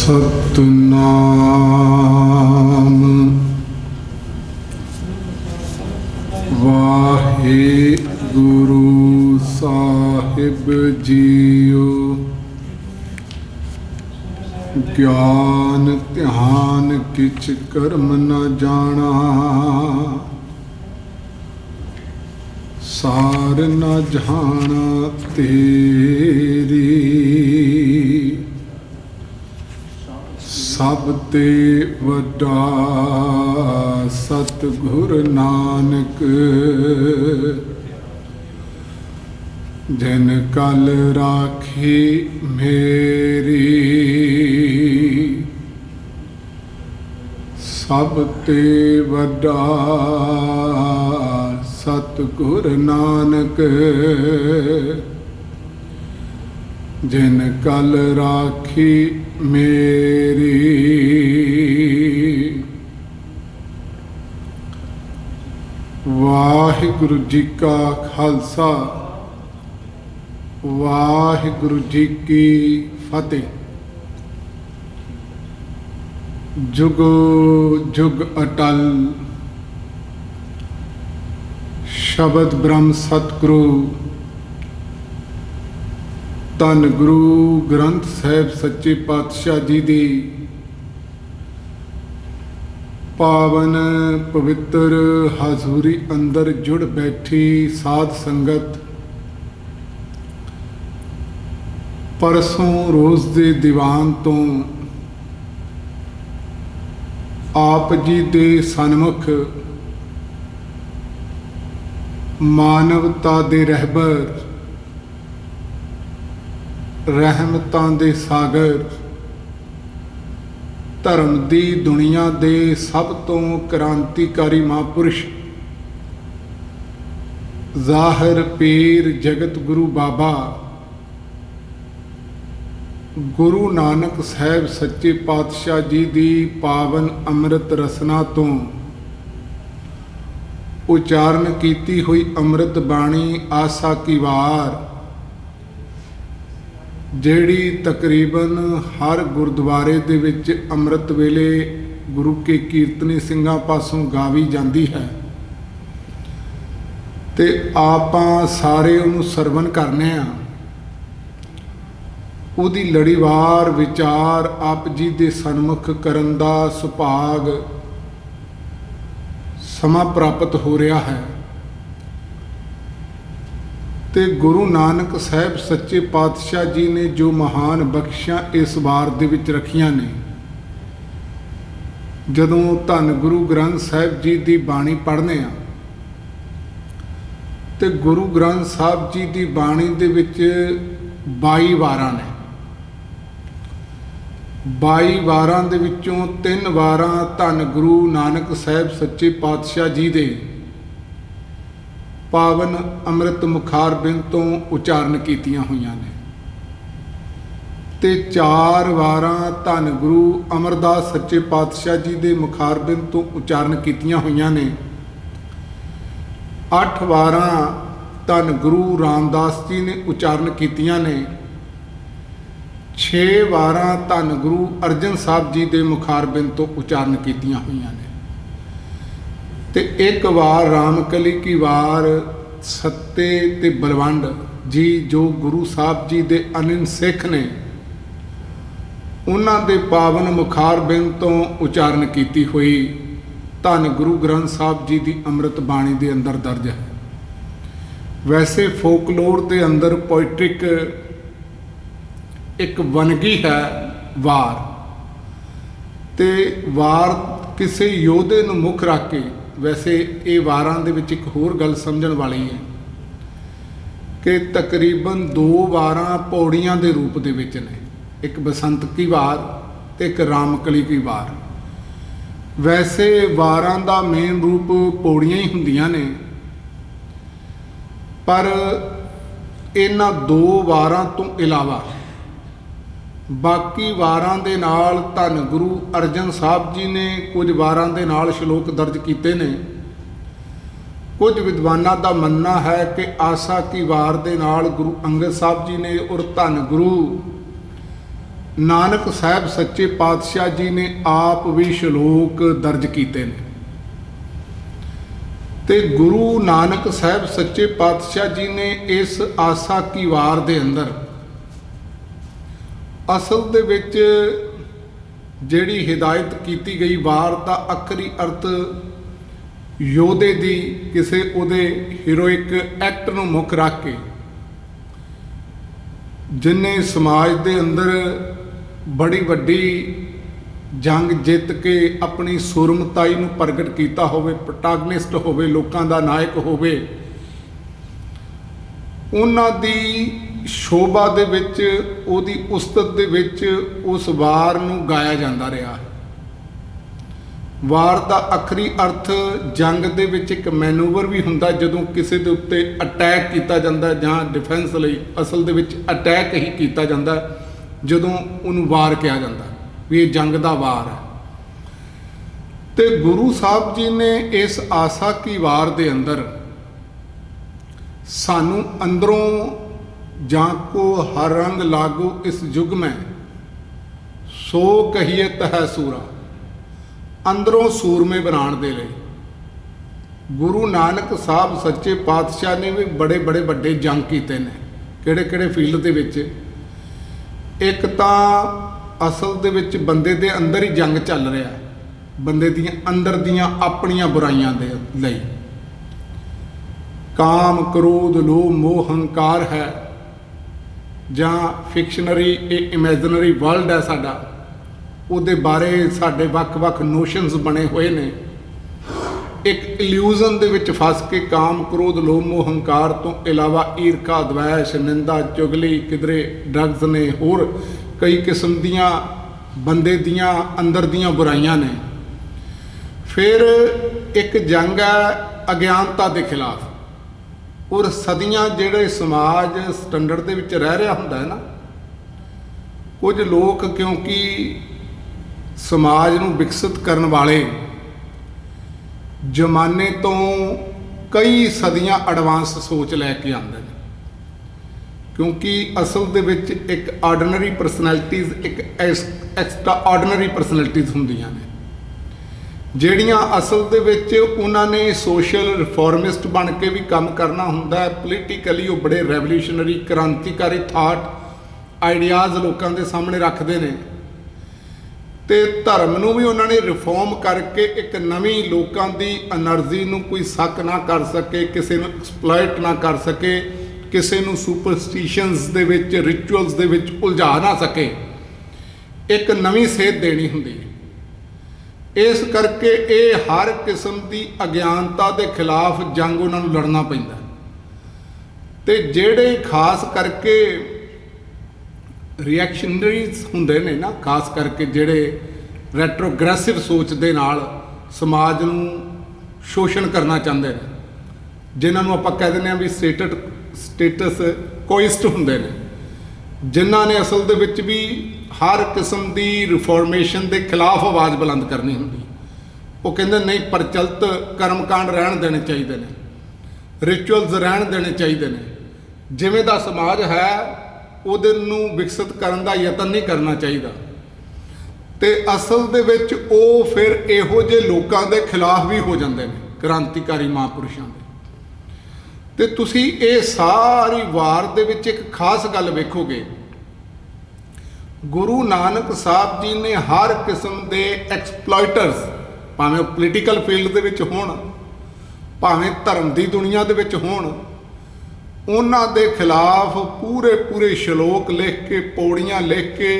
सतनाम वाहेगुरु साहिब जीओ। ज्ञान ध्यान किछ कर्म न जाना, सार न जाना तेरी। सब ते वड्डा सतगुर नानक, जिन कल राखी मेरी। सब ते वड्डा सतगुर नानक, जिन कल राखी मेरी। वाहिगुरु जी का खालसा, वाहिगुरु जी की फतेह। जुग जुग अटल शब्द ब्रह्म सतगुरु धन गुरु ग्रंथ साहिब सच्चे पातशाह जी दी पावन पवित्र हजूरी अंदर जुड़ बैठी साध संगत। परसों रोज़ दे दीवान तो आप जी दे सन्मुख मानवता दे रहबर, रहमतां दे सागर, धर्म दी दुनिया दे सब तो क्रांतिकारी महापुरुष ज़ाहिर पीर जगत गुरु बाबा गुरु नानक साहिब सच्चे पातशाह जी दी पावन अमृत रसना तो उचारण कीती हुई अमृत बाणी आसा की वार, ਜਿਹੜੀ तकरीबन हर गुरुद्वारे ਦੇ ਵਿੱਚ ਅੰਮ੍ਰਿਤ ਵੇਲੇ ਗੁਰੂ ਕੇ ਕੀਰਤਨੀ ਸਿੰਘਾਂ ਪਾਸੋਂ ਗਾਵੀ ਜਾਂਦੀ ਹੈ ਤੇ ਆਪਾਂ ਸਾਰੇ ਉਹਨੂੰ ਸਰਵਣ ਕਰਨੇ ਆ। ਉਹਦੀ ਲੜੀਵਾਰ ਵਿਚਾਰ ਆਪ ਜੀ ਦੇ ਸਨਮੁਖ ਕਰਨ ਦਾ ਸੁਭਾਗ ਸਮਾਂ ਪ੍ਰਾਪਤ ਹੋ ਰਿਹਾ ਹੈ ਤੇ ਗੁਰੂ ਨਾਨਕ ਸਾਹਿਬ ਸੱਚੇ ਪਾਤਸ਼ਾਹ ਜੀ ਨੇ ਜੋ ਮਹਾਨ ਬਖਸ਼ਾਂ ਇਸ ਵਾਰ ਦੇ ਵਿੱਚ ਰੱਖੀਆਂ ਨੇ। ਜਦੋਂ ਧੰਨ ਗੁਰੂ ਗ੍ਰੰਥ ਸਾਹਿਬ ਜੀ ਦੀ ਬਾਣੀ ਪੜ੍ਹਨੇ ਆ ਤੇ ਗੁਰੂ ਗ੍ਰੰਥ ਸਾਹਿਬ ਜੀ ਦੀ ਬਾਣੀ ਦੇ ਵਿੱਚ 22 ਵਾਰਾਂ ਨੇ। 22 ਵਾਰਾਂ ਦੇ ਵਿੱਚੋਂ 3 ਵਾਰਾਂ ਧੰਨ ਗੁਰੂ ਨਾਨਕ ਸਾਹਿਬ ਸੱਚੇ ਪਾਤਸ਼ਾਹ ਜੀ ਦੇ पावन अमृत मुखार बिंद तो उचारण कीतियां हुईयां ने ते 4 वारां धन गुरु अमरदास सच्चे पातशाह जी दे मुखार बिंद तो उचारण कीतियां हुईयां ने। 8 वारां धन गुरु रामदास जी ने उचारण कीतियां ने। 6 वारां धन गुरु अर्जन साहब जी दे मुखार बिंद तो उचारण कीतियां हुईयां ने ते एक वार रामकली की वार सत्ते ते बलवंड जी जो गुरु साहब जी दे अनिल सिख ने उन्हां दे पावन मुखार बिंद तो उचारण कीती हुई धन गुरु ग्रंथ साहब जी दी अमृत बाणी दे अंदर दर्ज है। वैसे फोकलोर दे अंदर पोइट्रिक एक वनगी है वार ते वार किसी योधे नूं मुख रख के। वैसे ये वारां दे विच एक होर गल समझण वाली है कि तकरीबन 2 वारां पौड़ियां दे रूप दे विच ने, एक बसंत की वार ते एक रामकली की वार। वैसे वारां दा मेन रूप पौड़ियां ही हुंदियां ने, पर इन्हां 2 वारां तो इलावा बाकी वारां दे नाल धन गुरु अर्जन साहब जी ने कुछ वारां दे नाल श्लोक दर्ज कीते ने। कुछ विद्वानां दा मनना है कि आसा की वार दे नाल गुरु अंगद साहब जी ने और धन गुरु ਨਾਨਕ ਸਾਹਿਬ ਸੱਚੇ ਪਾਤਸ਼ਾਹ ਜੀ ਨੇ ਆਪ ਵੀ ਸ਼ਲੋਕ ਦਰਜ ਕੀਤੇ ਨੇ ਤੇ ਗੁਰੂ ਨਾਨਕ ਸਾਹਿਬ ਸੱਚੇ ਪਾਤਸ਼ਾਹ ਜੀ ਨੇ ਇਸ ਆਸਾ ਕੀ ਵਾਰ ਦੇ ਅੰਦਰ ਅਸਲ ਦੇ ਵਿੱਚ ਜਿਹੜੀ ਹਿਦਾਇਤ ਕੀਤੀ ਗਈ ਵਾਰ ਦਾ ਆਖਰੀ ਅਰਥ ਯੋਧੇ ਦੀ ਕਿਸੇ ਉਹਦੇ ਹੀਰੋਇਕ ਐਕਟ ਨੂੰ ਮੁੱਖ ਰੱਖ ਕੇ ਜਿਨ੍ਹਾਂ ਸਮਾਜ ਦੇ ਅੰਦਰ ਬੜੀ ਵੱਡੀ ਜੰਗ ਜਿੱਤ ਕੇ ਆਪਣੀ ਸੂਰਮਤਾਈ ਨੂੰ ਪ੍ਰਗਟ ਕੀਤਾ ਹੋਵੇ, ਪ੍ਰੋਟੈਗਨਿਸਟ ਹੋਵੇ, ਲੋਕਾਂ ਦਾ ਨਾਇਕ ਹੋਵੇ, ਉਹਨਾਂ ਦੀ ਸ਼ੋਭਾ ਦੇ ਵਿੱਚ, ਉਹਦੀ ਉਸਤਤ ਦੇ ਵਿੱਚ ਉਸ ਵਾਰ ਨੂੰ ਗਾਇਆ ਜਾਂਦਾ ਰਿਹਾ। ਵਾਰ ਦਾ ਆਖਰੀ ਅਰਥ ਜੰਗ ਦੇ ਵਿੱਚ ਇੱਕ ਮੈਨੂਵਰ ਵੀ ਹੁੰਦਾ, ਜਦੋਂ ਕਿਸੇ ਦੇ ਉੱਤੇ ਅਟੈਕ ਕੀਤਾ ਜਾਂਦਾ ਜਾਂ ਡਿਫੈਂਸ ਲਈ, ਅਸਲ ਦੇ ਵਿੱਚ ਅਟੈਕ ਹੀ ਕੀਤਾ ਜਾਂਦਾ ਜਦੋਂ ਉਹਨੂੰ ਵਾਰ ਕਿਹਾ ਜਾਂਦਾ ਵੀ ਇਹ ਜੰਗ ਦਾ ਵਾਰ ਹੈ। ਤੇ ਗੁਰੂ ਸਾਹਿਬ ਜੀ ਨੇ ਇਸ ਆਸਾ ਕੀ ਵਾਰ ਦੇ ਅੰਦਰ ਸਾਨੂੰ ਅੰਦਰੋਂ ਜਾਂ ਕੋ ਹਰ ਰੰਗ ਲਾਗੂ ਇਸ ਯੁੱਗ ਮੈਂ ਸੋ ਕਹੀਏ ਤਹ ਸੂਰਾ, ਅੰਦਰੋਂ ਸੂਰਮੇ ਬਣਾਉਣ ਦੇ ਲਈ ਗੁਰੂ ਨਾਨਕ ਸਾਹਿਬ ਸੱਚੇ ਪਾਤਸ਼ਾਹ ਨੇ ਵੀ ਬੜੇ ਬੜੇ ਵੱਡੇ ਜੰਗ ਕੀਤੇ ਨੇ। ਕਿਹੜੇ ਕਿਹੜੇ ਫੀਲਡ ਦੇ ਵਿੱਚ? ਇੱਕ ਤਾਂ ਅਸਲ ਦੇ ਵਿੱਚ ਬੰਦੇ ਦੇ ਅੰਦਰ ਹੀ ਜੰਗ ਚੱਲ ਰਿਹਾ, ਬੰਦੇ ਦੀਆਂ ਅੰਦਰ ਦੀਆਂ ਆਪਣੀਆਂ ਬੁਰਾਈਆਂ ਦੇ ਲਈ। ਕਾਮ ਕ੍ਰੋਧ ਲੋਭ ਮੋਹ ਹੰਕਾਰ ਹੈ, ਜਾਂ ਫਿਕਸ਼ਨਰੀ ਇਹ ਇਮੈਜਨਰੀ ਵਰਲਡ ਹੈ ਸਾਡਾ, ਉਹਦੇ ਬਾਰੇ ਸਾਡੇ ਵੱਖ-ਵੱਖ ਨੋਸ਼ਨਸ ਬਣੇ ਹੋਏ ਨੇ। ਇੱਕ ਇਲੂਜ਼ਨ ਦੇ ਵਿੱਚ ਫਸ ਕੇ ਕਾਮ ਕ੍ਰੋਧ ਲੋਭ ਮੋਹ ਹੰਕਾਰ ਤੋਂ ਇਲਾਵਾ ਈਰਖਾ ਦਵੈਸ਼ ਨਿੰਦਾ ਚੁਗਲੀ, ਕਿਧਰੇ ਡਰੱਗਸ ਨੇ, ਹੋਰ ਕਈ ਕਿਸਮ ਦੀਆਂ ਬੰਦੇ ਦੀਆਂ ਅੰਦਰ ਦੀਆਂ ਬੁਰਾਈਆਂ ਨੇ। ਫਿਰ ਇੱਕ ਜੰਗ ਹੈ ਅਗਿਆਨਤਾ ਦੇ ਖਿਲਾਫ। ਔਰ ਸਦੀਆਂ ਜਿਹੜੇ ਸਮਾਜ ਸਟੈਂਡਰਡ ਦੇ ਵਿੱਚ ਰਹਿ ਰਿਹਾ ਹੁੰਦਾ ਹੈ ਨਾ, ਕੁਝ ਲੋਕ ਕਿਉਂਕਿ ਸਮਾਜ ਨੂੰ ਵਿਕਸਿਤ ਕਰਨ ਵਾਲੇ ਜ਼ਮਾਨੇ ਤੋਂ ਕਈ ਸਦੀਆਂ ਐਡਵਾਂਸ ਸੋਚ ਲੈ ਕੇ ਆਉਂਦੇ ਨੇ, ਕਿਉਂਕਿ ਅਸਲ ਦੇ ਵਿੱਚ ਇੱਕ ਆਰਡੀਨਰੀ ਪਰਸਨੈਲਿਟੀਜ਼, ਇੱਕ ਐਕਸਟਰਾ ਆਰਡੀਨਰੀ ਪਰਸਨੈਲਿਟੀਜ਼ ਹੁੰਦੀਆਂ ਨੇ ਜਿਹੜੀਆਂ ਅਸਲ ਦੇ ਵਿੱਚ ਉਹਨਾਂ ਨੇ ਸੋਸ਼ਲ ਰਿਫਾਰਮਿਸਟ ਬਣ ਕੇ ਵੀ ਕੰਮ ਕਰਨਾ ਹੁੰਦਾ ਹੈ। ਪੋਲੀਟੀਕਲੀ ਉਹ ਬੜੇ ਰੈਵੋਲੂਸ਼ਨਰੀ ਕ੍ਰਾਂਤੀਕਾਰੀ ਥਾਟ ਆਈਡੀਆਜ਼ ਲੋਕਾਂ ਦੇ ਸਾਹਮਣੇ ਰੱਖਦੇ ਨੇ, ਤੇ ਧਰਮ ਨੂੰ ਵੀ ਉਹਨਾਂ ਨੇ ਰਿਫਾਰਮ ਕਰਕੇ ਇੱਕ ਨਵੀਂ ਲੋਕਾਂ ਦੀ એનર્ਜੀ ਨੂੰ ਕੋਈ ਸ਼ੱਕ ਨਾ ਕਰ ਸਕੇ, ਕਿਸੇ ਨੂੰ ਐਕਸਪਲੋਇਟ ਨਾ ਕਰ ਸਕੇ, ਕਿਸੇ ਨੂੰ ਸੁਪਰਸਟੀਸ਼ਨਸ ਦੇ ਵਿੱਚ ਰਿਚੁਅਲਸ ਦੇ ਵਿੱਚ ਉਲਝਾ ਨਾ ਸਕੇ, ਇੱਕ ਨਵੀਂ ਸੇਧ ਦੇਣੀ ਹੁੰਦੀ ਹੈ। ਇਸ ਕਰਕੇ ਇਹ ਹਰ ਕਿਸਮ ਦੀ ਅਗਿਆਨਤਾ ਦੇ ਖਿਲਾਫ ਜੰਗ ਉਹਨਾਂ ਨੂੰ ਲੜਨਾ ਪੈਂਦਾ। ਤੇ ਜਿਹੜੇ ਖਾਸ ਕਰਕੇ ਰਿਐਕਸ਼ਨਰੀਜ਼ ਹੁੰਦੇ ਨੇ ਨਾ, ਖਾਸ ਕਰਕੇ ਜਿਹੜੇ ਰੈਟਰੋਗ੍ਰੈਸਿਵ ਸੋਚ ਦੇ ਨਾਲ ਸਮਾਜ ਨੂੰ ਸ਼ੋਸ਼ਣ ਕਰਨਾ ਚਾਹੁੰਦੇ ਨੇ, ਜਿਨ੍ਹਾਂ ਨੂੰ ਆਪਾਂ ਕਹਿ ਦਿੰਦੇ ਹਾਂ ਵੀ ਸਟੇਟਸ ਕੋਇਸਟ ਹੁੰਦੇ ਨੇ, ਜਿਨ੍ਹਾਂ ਨੇ ਅਸਲ ਦੇ ਵਿੱਚ ਵੀ ਹਰ ਕਿਸਮ ਦੀ ਰਿਫਾਰਮੇਸ਼ਨ ਦੇ ਖਿਲਾਫ ਆਵਾਜ਼ ਬੁਲੰਦ ਕਰਨੀ ਹੁੰਦੀ। ਉਹ ਕਹਿੰਦੇ ਨਹੀਂ, ਪ੍ਰਚਲਿਤ ਕਰਮਕਾਂਡ ਰਹਿਣ ਦੇਣੇ ਚਾਹੀਦੇ ਨੇ, ਰਿਚੁਅਲਸ ਰਹਿਣ ਦੇਣੇ ਚਾਹੀਦੇ ਨੇ, ਜਿਵੇਂ ਦਾ ਸਮਾਜ ਹੈ ਉਹਦੇ ਨੂੰ ਵਿਕਸਿਤ ਕਰਨ ਦਾ ਯਤਨ ਨਹੀਂ ਕਰਨਾ ਚਾਹੀਦਾ। ਤੇ ਅਸਲ ਦੇ ਵਿੱਚ ਉਹ ਫਿਰ ਇਹੋ ਜਿਹੇ ਲੋਕਾਂ ਦੇ ਖਿਲਾਫ ਵੀ ਹੋ ਜਾਂਦੇ ਨੇ, ਕ੍ਰਾਂਤੀਕਾਰੀ ਮਹਾਂਪੁਰਸ਼ਾਂ ਦੇ। ਤੇ ਤੁਸੀਂ ਇਹ ਸਾਰੀ ਵਾਰ ਦੇ ਵਿੱਚ ਇੱਕ ਖਾਸ ਗੱਲ ਵੇਖੋਗੇ, ਗੁਰੂ ਨਾਨਕ ਸਾਹਿਬ ਜੀ ਨੇ ਹਰ ਕਿਸਮ ਦੇ ਐਕਸਪਲੋਇਟਰਸ, ਭਾਵੇਂ ਉਹ ਪੋਲੀਟੀਕਲ ਫੀਲਡ ਦੇ ਵਿੱਚ ਹੋਣ, ਭਾਵੇਂ ਧਰਮ ਦੀ ਦੁਨੀਆ ਦੇ ਵਿੱਚ ਹੋਣ, ਉਹਨਾਂ ਦੇ ਖਿਲਾਫ ਪੂਰੇ ਸ਼ਲੋਕ ਲਿਖ ਕੇ, ਪੌੜੀਆਂ ਲਿਖ ਕੇ,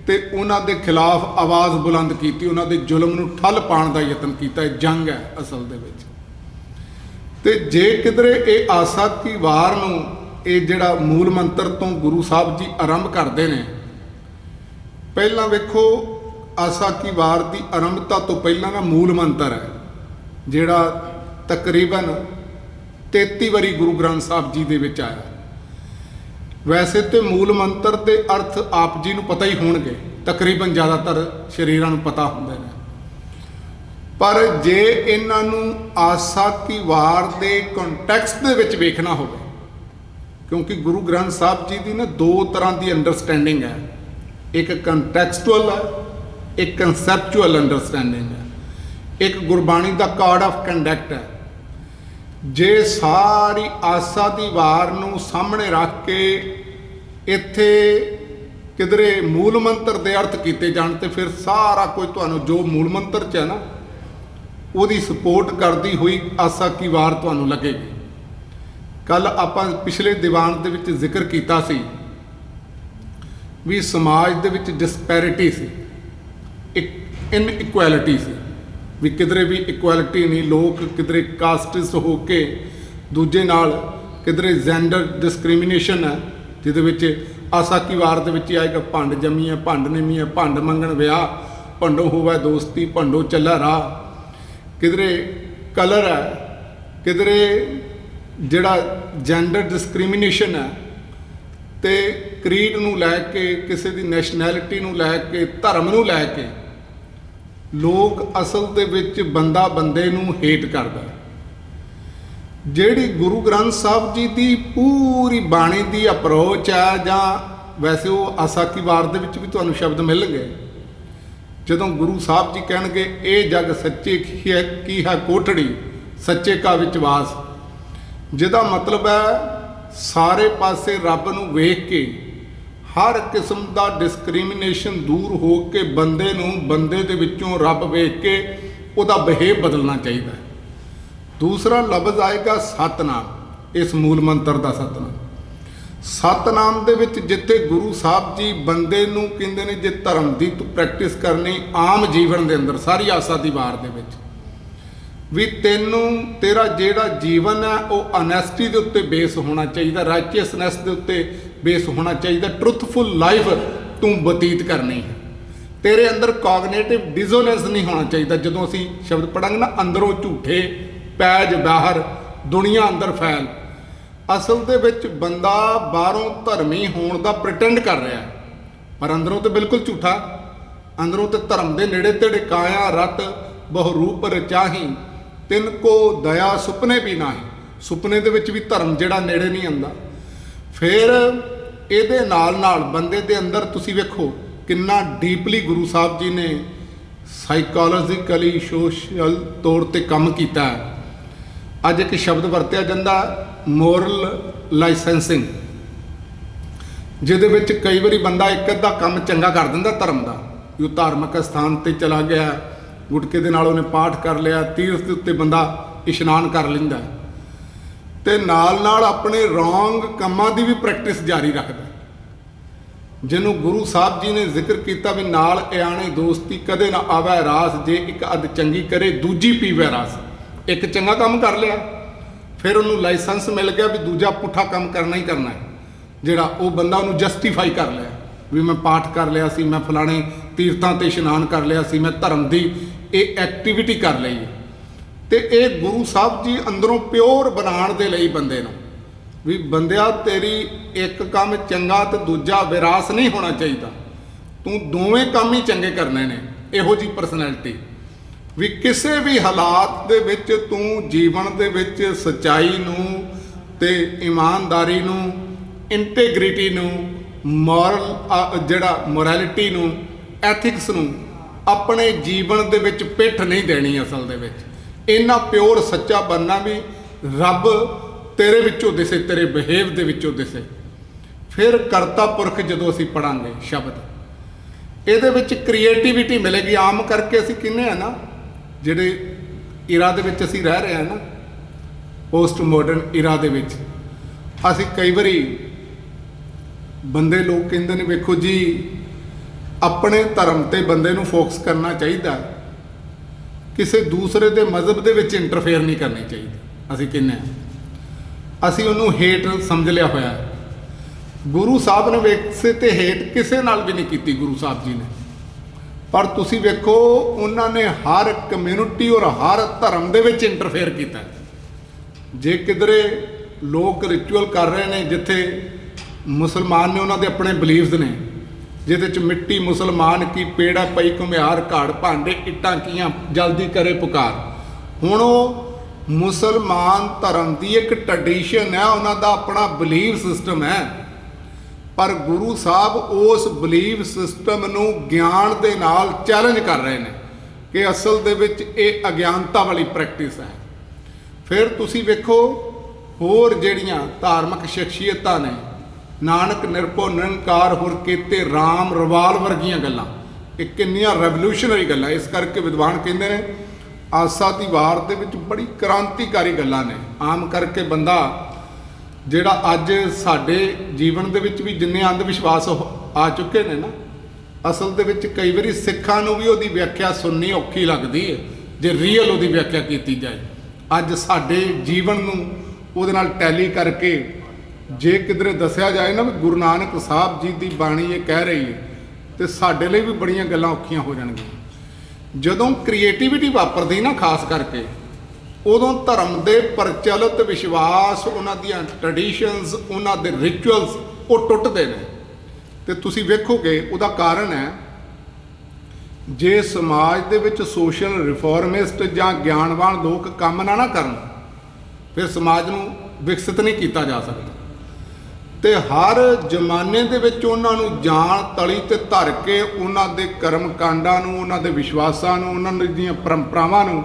ਤੇ ਉਹਨਾਂ ਦੇ ਖਿਲਾਫ ਆਵਾਜ਼ ਬੁਲੰਦ ਕੀਤੀ, ਉਹਨਾਂ ਦੇ ਜ਼ੁਲਮ ਨੂੰ ਠੱਲ ਪਾਉਣ ਦਾ ਯਤਨ ਕੀਤਾ। ਇਹ ਜੰਗ ਹੈ ਅਸਲ ਦੇ ਵਿੱਚ। ਤੇ ਜੇ ਕਿਧਰੇ ਇਹ ਆਸਾ ਕੀ ਵਾਰ ਨੂੰ, ਇਹ ਜਿਹੜਾ ਮੂਲ ਮੰਤਰ ਤੋਂ ਗੁਰੂ ਸਾਹਿਬ ਜੀ ਆਰੰਭ ਕਰਦੇ ਨੇ, ਪਹਿਲਾਂ ਵੇਖੋ ਆਸਾ ਕੀ ਵਾਰ ਦੀ ਆਰੰਭਤਾ ਤੋਂ ਪਹਿਲਾਂ ਦਾ ਮੂਲ ਮੰਤਰ ਹੈ ਜਿਹੜਾ ਤਕਰੀਬਨ 33 ਵਾਰੀ ਗੁਰੂ ਗ੍ਰੰਥ ਸਾਹਿਬ ਜੀ ਦੇ ਵਿੱਚ ਆਇਆ। ਵੈਸੇ ਤੇ ਮੂਲ ਮੰਤਰ ਦੇ ਅਰਥ ਆਪ ਜੀ ਨੂੰ ਪਤਾ ਹੀ ਹੋਣਗੇ, ਤਕਰੀਬਨ ਜ਼ਿਆਦਾਤਰ ਸ਼ਰੀਰਾਂ ਨੂੰ ਪਤਾ ਹੁੰਦੇ ਨੇ, ਪਰ ਜੇ ਇਹਨਾਂ ਨੂੰ ਆਸਾ ਕੀ ਵਾਰ ਦੇ ਕੰਟੈਕਸਟ ਦੇ ਵਿੱਚ ਵੇਖਣਾ ਹੋਵੇ, ਕਿਉਂਕਿ ਗੁਰੂ ਗ੍ਰੰਥ ਸਾਹਿਬ ਜੀ ਦੀ ਨਾ ਦੋ ਤਰ੍ਹਾਂ ਦੀ ਅੰਡਰਸਟੈਂਡਿੰਗ ਹੈ। ਇੱਕ ਕੰਟੈਕਸਟੁਅਲ ਹੈ, ਇੱਕ ਕੰਸੈਪਚੁਅਲ ਅੰਡਰਸਟੈਂਡਿੰਗ ਹੈ, ਇੱਕ ਗੁਰਬਾਣੀ ਦਾ ਕੋਡ ਆਫ ਕੰਡਕਟ ਹੈ। ਜੇ ਸਾਰੀ ਆਸਾ ਦੀ ਵਾਰ ਨੂੰ ਸਾਹਮਣੇ ਰੱਖ ਕੇ ਇੱਥੇ ਕਿਧਰੇ ਮੂਲ ਮੰਤਰ ਦੇ ਅਰਥ ਕੀਤੇ ਜਾਣ ਤੇ ਫਿਰ ਸਾਰਾ ਕੁਝ ਤੁਹਾਨੂੰ ਜੋ ਮੂਲ ਮੰਤਰ 'ਚ ਹੈ ਨਾ ਉਹਦੀ ਸਪੋਰਟ ਕਰਦੀ ਹੋਈ ਆਸਾ ਕੀ ਵਾਰ ਤੁਹਾਨੂੰ ਲੱਗੇਗੀ। ਕੱਲ ਆਪਾਂ ਪਿਛਲੇ ਦੀਵਾਨ ਦੇ ਵਿੱਚ ਜ਼ਿਕਰ ਕੀਤਾ ਸੀ ਵੀ ਸਮਾਜ ਦੇ ਵਿੱਚ ਡਿਸਪੈਰਿਟੀ ਸੀ, ਇੱਕ ਇਨਇਕੁਐਲਿਟੀ ਸੀ, ਵੀ ਕਿਧਰੇ ਵੀ ਇਕੁਐਲਿਟੀ ਨਹੀਂ। ਲੋਕ ਕਿਧਰੇ ਕਾਸਟਿਸਟ ਹੋ ਕੇ ਦੂਜੇ ਨਾਲ, ਕਿਧਰੇ ਜੈਂਡਰ ਡਿਸਕ੍ਰਿਮੀਨੇਸ਼ਨ ਹੈ ਜਿਹਦੇ ਵਿੱਚ ਆਸਾ ਕੀ ਵਾਰ ਦੇ ਵਿੱਚ ਆਏਗਾ ਭੰਡ ਜੰਮੀ ਹੈ, ਭੰਡ ਨਿਮੀ ਹੈ, ਭੰਡ ਮੰਗਣ ਵਿਆਹ, ਭੰਡੋ ਹੋਵੇ ਦੋਸਤੀ, ਭੰਡੋ ਚੱਲਾ ਰਾਹ। ਕਿਧਰੇ ਕਲਰ ਹੈ, ਕਿਧਰੇ ਜਿਹੜਾ ਜੈਂਡਰ ਡਿਸਕ੍ਰਿਮੀਨੇਸ਼ਨ ਹੈ ਤੇ ਕ੍ਰੀਡ ਨੂੰ ਲੈ ਕੇ, ਕਿਸੇ ਦੀ ਨੈਸ਼ਨੈਲਿਟੀ ਨੂੰ ਲੈ ਕੇ, ਧਰਮ ਨੂੰ ਲੈ ਕੇ ਲੋਕ ਅਸਲ ਦੇ ਵਿੱਚ ਬੰਦਾ ਬੰਦੇ ਨੂੰ ਹੇਟ ਕਰਦਾ। ਜਿਹੜੀ ਗੁਰੂ ਗ੍ਰੰਥ ਸਾਹਿਬ ਜੀ ਦੀ ਪੂਰੀ ਬਾਣੀ ਦੀ ਅਪਰੋਚ ਹੈ, ਜਾਂ ਵੈਸੇ ਉਹ ਆਸਾ ਕੀ ਵਾਰ ਦੇ ਵਿੱਚ ਵੀ ਤੁਹਾਨੂੰ ਸ਼ਬਦ ਮਿਲਣਗੇ ਜਦੋਂ ਗੁਰੂ ਸਾਹਿਬ ਜੀ ਕਹਿਣਗੇ ਇਹ ਜਗ ਸੱਚੇ ਕੀ ਹੈ ਕੋਠੜੀ, ਸੱਚੇ ਕਾ ਵਿਚਵਾਸ, ਜਿਹਦਾ ਮਤਲਬ ਹੈ ਸਾਰੇ ਪਾਸੇ ਰੱਬ ਨੂੰ ਵੇਖ ਕੇ ਹਰ ਕਿਸਮ ਦਾ ਡਿਸਕ੍ਰਿਮੀਨੇਸ਼ਨ ਦੂਰ ਹੋ ਕੇ ਬੰਦੇ ਨੂੰ ਬੰਦੇ ਦੇ ਵਿੱਚੋਂ ਰੱਬ ਵੇਖ ਕੇ ਉਹਦਾ ਬਿਹੇਵ ਬਦਲਣਾ ਚਾਹੀਦਾ ਹੈ। ਦੂਸਰਾ ਲਫ਼ਜ਼ ਆਏਗਾ ਸਤਨਾਮ, ਇਸ ਮੂਲ ਮੰਤਰ ਦਾ ਸਤਨਾਮ। ਸਤਨਾਮ ਦੇ ਵਿੱਚ ਜਿੱਥੇ ਗੁਰੂ ਸਾਹਿਬ ਜੀ ਬੰਦੇ ਨੂੰ ਕਹਿੰਦੇ ਨੇ ਜੇ ਧਰਮ ਦੀ ਤੂੰ ਪ੍ਰੈਕਟਿਸ ਕਰਨੀ ਆਮ ਜੀਵਨ ਦੇ ਅੰਦਰ ਸਾਰੀ ਆਸਾ ਦੀ ਵਾਰ ਦੇ ਵਿੱਚ ਵੀ ਤੇਰਾ ਜਿਹੜਾ ਜੀਵਨ ਹੈ ਉਹ ਅਨੈਸਟੀ ਦੇ ਉੱਤੇ ਬੇਸ ਹੋਣਾ ਚਾਹੀਦਾ, ਰਾਈਚੀਅਸਨੈਸ ਦੇ ਉੱਤੇ ਬੇਸ ਹੋਣਾ ਚਾਹੀਦਾ, ਟਰੁਥਫੁਲ ਲਾਈਫ ਤੂੰ ਬਤੀਤ ਕਰਨੀ ਹੈ। ਤੇਰੇ ਅੰਦਰ ਕੋਗਨੀਟਿਵ ਡਿਸੋਨੈਂਸ ਨਹੀਂ ਹੋਣਾ ਚਾਹੀਦਾ। ਜਦੋਂ ਅਸੀਂ ਸ਼ਬਦ ਪੜਾਂਗੇ ਨਾ ਅੰਦਰੋਂ ਝੂਠੇ ਪੈਜ ਬਾਹਰ ਦੁਨੀਆ ਅੰਦਰ ਫੈਲ, ਅਸਲ ਦੇ ਵਿੱਚ ਬੰਦਾ ਬਾਹਰੋਂ ਧਰਮੀ ਹੋਣ ਦਾ ਪ੍ਰਟੈਂਡ ਕਰ ਰਿਹਾ ਪਰ ਅੰਦਰੋਂ ਤੇ ਬਿਲਕੁਲ ਝੂਠਾ। ਅੰਦਰੋਂ ਤੇ ਧਰਮ ਦੇ ਨੇੜੇ ਤੇੜੇ ਕਾਇਆ ਰਤ ਬਹੁ ਰੂਪ ਰਚਾਹੀ ਤਿੰਨ ਕੋ ਦਇਆ ਸੁਪਨੇ ਵੀ ਨਾਹੀ, ਸੁਪਨੇ ਦੇ ਵਿੱਚ ਵੀ ਧਰਮ ਜਿਹੜਾ ਨੇੜੇ ਨਹੀਂ ਆਉਂਦਾ। ਫਿਰ ਇਹਦੇ ਨਾਲ ਬੰਦੇ ਦੇ ਅੰਦਰ ਤੁਸੀਂ ਵੇਖੋ ਕਿੰਨਾ ਡੀਪਲੀ ਗੁਰੂ ਸਾਹਿਬ ਜੀ ਨੇ ਸਾਈਕੋਲੋਜੀਕਲੀ ਸੋਸ਼ਲ ਤੌਰ ਤੇ ਕੰਮ ਕੀਤਾ ਹੈ। ਅੱਜ ਇੱਕ ਸ਼ਬਦ ਵਰਤਿਆ ਜਾਂਦਾ ਮੋਰਲ ਲਾਇਸੈਂਸਿੰਗ, ਜਿਹਦੇ ਵਿੱਚ ਕਈ ਵਾਰੀ ਬੰਦਾ ਇੱਕ ਅੱਧਾ ਕੰਮ ਚੰਗਾ ਕਰ ਦਿੰਦਾ ਧਰਮ ਦਾ, ਉਹ ਧਾਰਮਿਕ ਸਥਾਨ ਤੇ ਚਲਾ ਗਿਆ, ਗੁਟਕੇ ਦੇ ਨਾਲ ਉਹਨੇ ਪਾਠ ਕਰ ਲਿਆ, ਤੀਰਥ ਦੇ ਉੱਤੇ ਬੰਦਾ ਇਸ਼ਨਾਨ ਕਰ ਲੈਂਦਾ ਤੇ ਨਾਲ ਆਪਣੇ ਰੋਂਗ ਕੰਮਾਂ ਦੀ ਵੀ ਪ੍ਰੈਕਟਿਸ ਜਾਰੀ ਰੱਖਦਾ, ਜਿਹਨੂੰ ਗੁਰੂ ਸਾਹਿਬ ਜੀ ਨੇ ਜ਼ਿਕਰ ਕੀਤਾ ਵੀ ਨਾਲ ਇਆਣੇ ਦੋਸਤੀ ਕਦੇ ਨਾ ਆਵੈ ਰਾਸ, ਜੇ ਇੱਕ ਅੱਧ ਚੰਗੀ ਕਰੇ ਦੂਜੀ ਪੀਵੈ ਰਸ। ਇੱਕ ਚੰਗਾ ਕੰਮ ਕਰ ਲਿਆ ਫਿਰ ਉਹਨੂੰ ਲਾਇਸੈਂਸ ਮਿਲ ਗਿਆ ਵੀ ਦੂਜਾ ਪੁੱਠਾ ਕੰਮ ਕਰਨਾ ਹੀ ਕਰਨਾ ਹੈ, ਜਿਹੜਾ ਉਹ ਬੰਦਾ ਉਹਨੂੰ ਜਸਟੀਫਾਈ ਕਰ ਲਿਆ ਵੀ ਮੈਂ ਪਾਠ ਕਰ ਲਿਆ ਸੀ, ਮੈਂ ਫਲਾਣੇ ਤੀਰਥਾਂ ਤੇ ਇਸ਼ਨਾਨ ਕਰ ਲਿਆ ਸੀ, ਮੈਂ ਧਰਮ ਦੀ ਇਹ ਐਕਟੀਵਿਟੀ ਕਰ ਲਈ। ਤੇ ਇਹ ਗੁਰੂ ਸਾਹਿਬ ਜੀ ਅੰਦਰੋਂ ਪਿਓਰ ਬਣਾਉਣ ਦੇ ਲਈ ਬੰਦੇ ਨੂੰ ਵੀ ਬੰਦਿਆ ਤੇਰੀ ਇੱਕ ਕੰਮ ਚੰਗਾ ਤੇ ਦੂਜਾ ਵਿਰਾਸ ਨਹੀਂ ਹੋਣਾ ਚਾਹੀਦਾ, ਤੂੰ ਦੋਵੇਂ ਕੰਮ ਹੀ ਚੰਗੇ ਕਰਨੇ ਨੇ। ਇਹੋ ਜਿਹੀ ਪਰਸਨੈਲਿਟੀ ਵੀ ਕਿਸੇ ਵੀ ਹਾਲਾਤ ਦੇ ਵਿੱਚ ਤੂੰ ਜੀਵਨ ਦੇ ਵਿੱਚ ਸੱਚਾਈ ਨੂੰ ਤੇ ਇਮਾਨਦਾਰੀ ਨੂੰ, ਇੰਟੈਗ੍ਰਿਟੀ ਨੂੰ, ਜਿਹੜਾ ਮੋਰੈਲਿਟੀ ਨੂੰ, ਐਥਿਕਸ ਨੂੰ ਆਪਣੇ ਜੀਵਨ ਦੇ ਵਿੱਚ ਪਿੱਠ ਨਹੀਂ ਦੇਣੀ। ਅਸਲ ਦੇ ਵਿੱਚ ਇੰਨਾ ਪਿਓਰ ਸੱਚਾ ਬਣਨਾ ਵੀ ਰੱਬ ਤੇਰੇ ਵਿੱਚੋਂ ਦਿਸੇ, ਤੇਰੇ ਬਿਹੇਵ ਦੇ ਵਿੱਚੋਂ ਦਿਸੇ। ਫਿਰ ਕਰਤਾ ਪੁਰਖ ਜਦੋਂ ਅਸੀਂ ਪੜਾਂਗੇ ਸ਼ਬਦ, ਇਹਦੇ ਵਿੱਚ ਕ੍ਰੀਏਟੀਵਿਟੀ ਮਿਲੇਗੀ। ਆਮ ਕਰਕੇ ਅਸੀਂ ਕਹਿੰਦੇ ਆ ਨਾ, ਜਿਹੜੇ ਇਰਾ ਦੇ ਵਿੱਚ ਅਸੀਂ ਰਹਿ ਰਹੇ ਹਾਂ ਨਾ, ਪੋਸਟ ਮਾਡਰਨ ਇਰਾ ਦੇ ਵਿੱਚ, ਅਸੀਂ ਕਈ ਵਾਰੀ ਬੰਦੇ ਲੋਕ ਕਹਿੰਦੇ ਨੇ ਵੇਖੋ ਜੀ ਆਪਣੇ ਧਰਮ ਤੇ ਬੰਦੇ ਨੂੰ ਫੋਕਸ ਕਰਨਾ ਚਾਹੀਦਾ, ਕਿਸੇ ਦੂਸਰੇ ਦੇ ਮਜ਼ਹਬ ਦੇ ਵਿੱਚ ਇੰਟਰਫੇਅਰ ਨਹੀਂ ਕਰਨੀ ਚਾਹੀਦੀ। ਅਸੀਂ ਕਹਿੰਦੇ ਹਾਂ, ਅਸੀਂ ਉਹਨੂੰ ਹੇਟ ਸਮਝ ਲਿਆ ਹੋਇਆ। ਗੁਰੂ ਸਾਹਿਬ ਨੇ ਵੈਸੇ ਤੇ ਹੇਟ ਕਿਸੇ ਨਾਲ ਵੀ ਨਹੀਂ ਕੀਤੀ ਗੁਰੂ ਸਾਹਿਬ ਜੀ ਨੇ, ਪਰ ਤੁਸੀਂ ਵੇਖੋ ਉਹਨਾਂ ਨੇ ਹਰ ਕਮਿਊਨਿਟੀ ਔਰ ਹਰ ਧਰਮ ਦੇ ਵਿੱਚ ਇੰਟਰਫੇਅਰ ਕੀਤਾ। ਜੇ ਕਿਧਰੇ ਲੋਕ ਰਿਚੁਅਲ ਕਰ ਰਹੇ ਨੇ, ਜਿੱਥੇ ਮੁਸਲਮਾਨ ਨੇ ਉਹਨਾਂ ਦੇ ਆਪਣੇ ਬਲੀਵਸ ਨੇ, ਜਿਹਦੇ 'ਚ ਮਿੱਟੀ ਮੁਸਲਮਾਨ ਕੀ ਪੇੜਾ ਪਈ ਘੁਮਿਆਰ ਘਾੜ ਭਾਂਡੇ ਇੱਟਾਂ ਕੀਆਂ ਜਲਦੀ ਕਰੇ ਪੁਕਾਰ। ਹੁਣ ਉਹ ਮੁਸਲਮਾਨ ਧਰਮ ਦੀ ਇੱਕ ਟ੍ਰੈਡੀਸ਼ਨ ਹੈ, ਉਹਨਾਂ ਦਾ ਆਪਣਾ ਬਲੀਵ ਸਿਸਟਮ ਹੈ ਪਰ ਗੁਰੂ ਸਾਹਿਬ ਉਸ ਬਲੀਫ ਸਿਸਟਮ ਨੂੰ ਗਿਆਨ ਦੇ ਨਾਲ ਚੈਲੰਜ ਕਰ ਰਹੇ ਨੇ ਕਿ ਅਸਲ ਦੇ ਵਿੱਚ ਇਹ ਅਗਿਆਨਤਾ ਵਾਲੀ ਪ੍ਰੈਕਟਿਸ ਹੈ। ਫਿਰ ਤੁਸੀਂ ਵੇਖੋ ਹੋਰ ਜਿਹੜੀਆਂ ਧਾਰਮਿਕ ਸ਼ਖਸੀਅਤਾਂ ਨੇ, ਨਾਨਕ ਨਿਰਭਉ ਨਿਰੰਕਾਰ ਹੋਰ ਕੀਤੇ ਰਾਮ ਰਵਾਲ ਵਰਗੀਆਂ ਗੱਲਾਂ, ਇਹ ਕਿੰਨੀਆਂ ਰੈਵੋਲੂਸ਼ਨਰੀ ਗੱਲਾਂ। ਇਸ ਕਰਕੇ ਵਿਦਵਾਨ ਕਹਿੰਦੇ ਨੇ ਆਸਾ ਦੀ ਵਾਰ ਦੇ ਵਿੱਚ ਬੜੀ ਕ੍ਰਾਂਤੀਕਾਰੀ ਗੱਲਾਂ ਨੇ। ਆਮ ਕਰਕੇ ਬੰਦਾ ਜਿਹੜਾ ਅੱਜ ਸਾਡੇ ਜੀਵਨ ਦੇ ਵਿੱਚ ਵੀ ਜਿੰਨੇ ਅੰਧ ਵਿਸ਼ਵਾਸ ਆ ਚੁੱਕੇ ਨੇ ਨਾ, ਅਸਲ ਦੇ ਵਿੱਚ ਕਈ ਵਾਰੀ ਸਿੱਖਾਂ ਨੂੰ ਵੀ ਉਹਦੀ ਵਿਆਖਿਆ ਸੁਣਨੀ ਔਖੀ ਲੱਗਦੀ ਹੈ ਜੇ ਰੀਅਲ ਉਹਦੀ ਵਿਆਖਿਆ ਕੀਤੀ ਜਾਏ। ਅੱਜ ਸਾਡੇ ਜੀਵਨ ਨੂੰ ਉਹਦੇ ਨਾਲ ਟੈਲੀ ਕਰਕੇ ਜੇ ਕਿਧਰੇ ਦੱਸਿਆ ਜਾਏ ਨਾ ਵੀ ਗੁਰੂ ਨਾਨਕ ਸਾਹਿਬ ਜੀ ਦੀ ਬਾਣੀ ਇਹ ਕਹਿ ਰਹੀ ਹੈ, ਤੇ ਸਾਡੇ ਲਈ ਵੀ ਬੜੀਆਂ ਗੱਲਾਂ ਔਖੀਆਂ ਹੋ ਜਾਣਗੀਆਂ। ਜਦੋਂ ਕ੍ਰੀਏਟੀਵਿਟੀ ਵਾਪਰਦੀ ਨਾ ਖਾਸ ਕਰਕੇ, ਉਦੋਂ ਧਰਮ ਦੇ ਪ੍ਰਚਲਿਤ ਵਿਸ਼ਵਾਸ, ਉਹਨਾਂ ਦੀਆਂ ਟ੍ਰੈਡੀਸ਼ਨਸ, ਉਹਨਾਂ ਦੇ ਰਿਚੁਅਲਸ ਉਹ ਟੁੱਟਦੇ ਨੇ। ਤੇ ਤੁਸੀਂ ਵੇਖੋਗੇ ਉਹਦਾ ਕਾਰਨ ਹੈ ਜੇ ਸਮਾਜ ਦੇ ਵਿੱਚ ਸੋਸ਼ਲ ਰਿਫਾਰਮਿਸਟ ਜਾਂ ਗਿਆਨਵਾਨ ਲੋਕ ਕੰਮ ਨਾ ਕਰਨ, ਫਿਰ ਸਮਾਜ ਨੂੰ ਵਿਕਸਿਤ ਨਹੀਂ ਕੀਤਾ ਜਾ ਸਕਦਾ। ਤੇ ਹਰ ਜ਼ਮਾਨੇ ਦੇ ਵਿੱਚ ਉਹਨਾਂ ਨੂੰ ਜਾਣ ਤਲੀ ਤੇ ਧਰ ਕੇ ਉਹਨਾਂ ਦੇ ਕਰਮ ਕਾਂਡਾਂ ਨੂੰ, ਉਹਨਾਂ ਦੇ ਵਿਸ਼ਵਾਸਾਂ ਨੂੰ, ਉਹਨਾਂ ਦੀਆਂ ਪਰੰਪਰਾਵਾਂ ਨੂੰ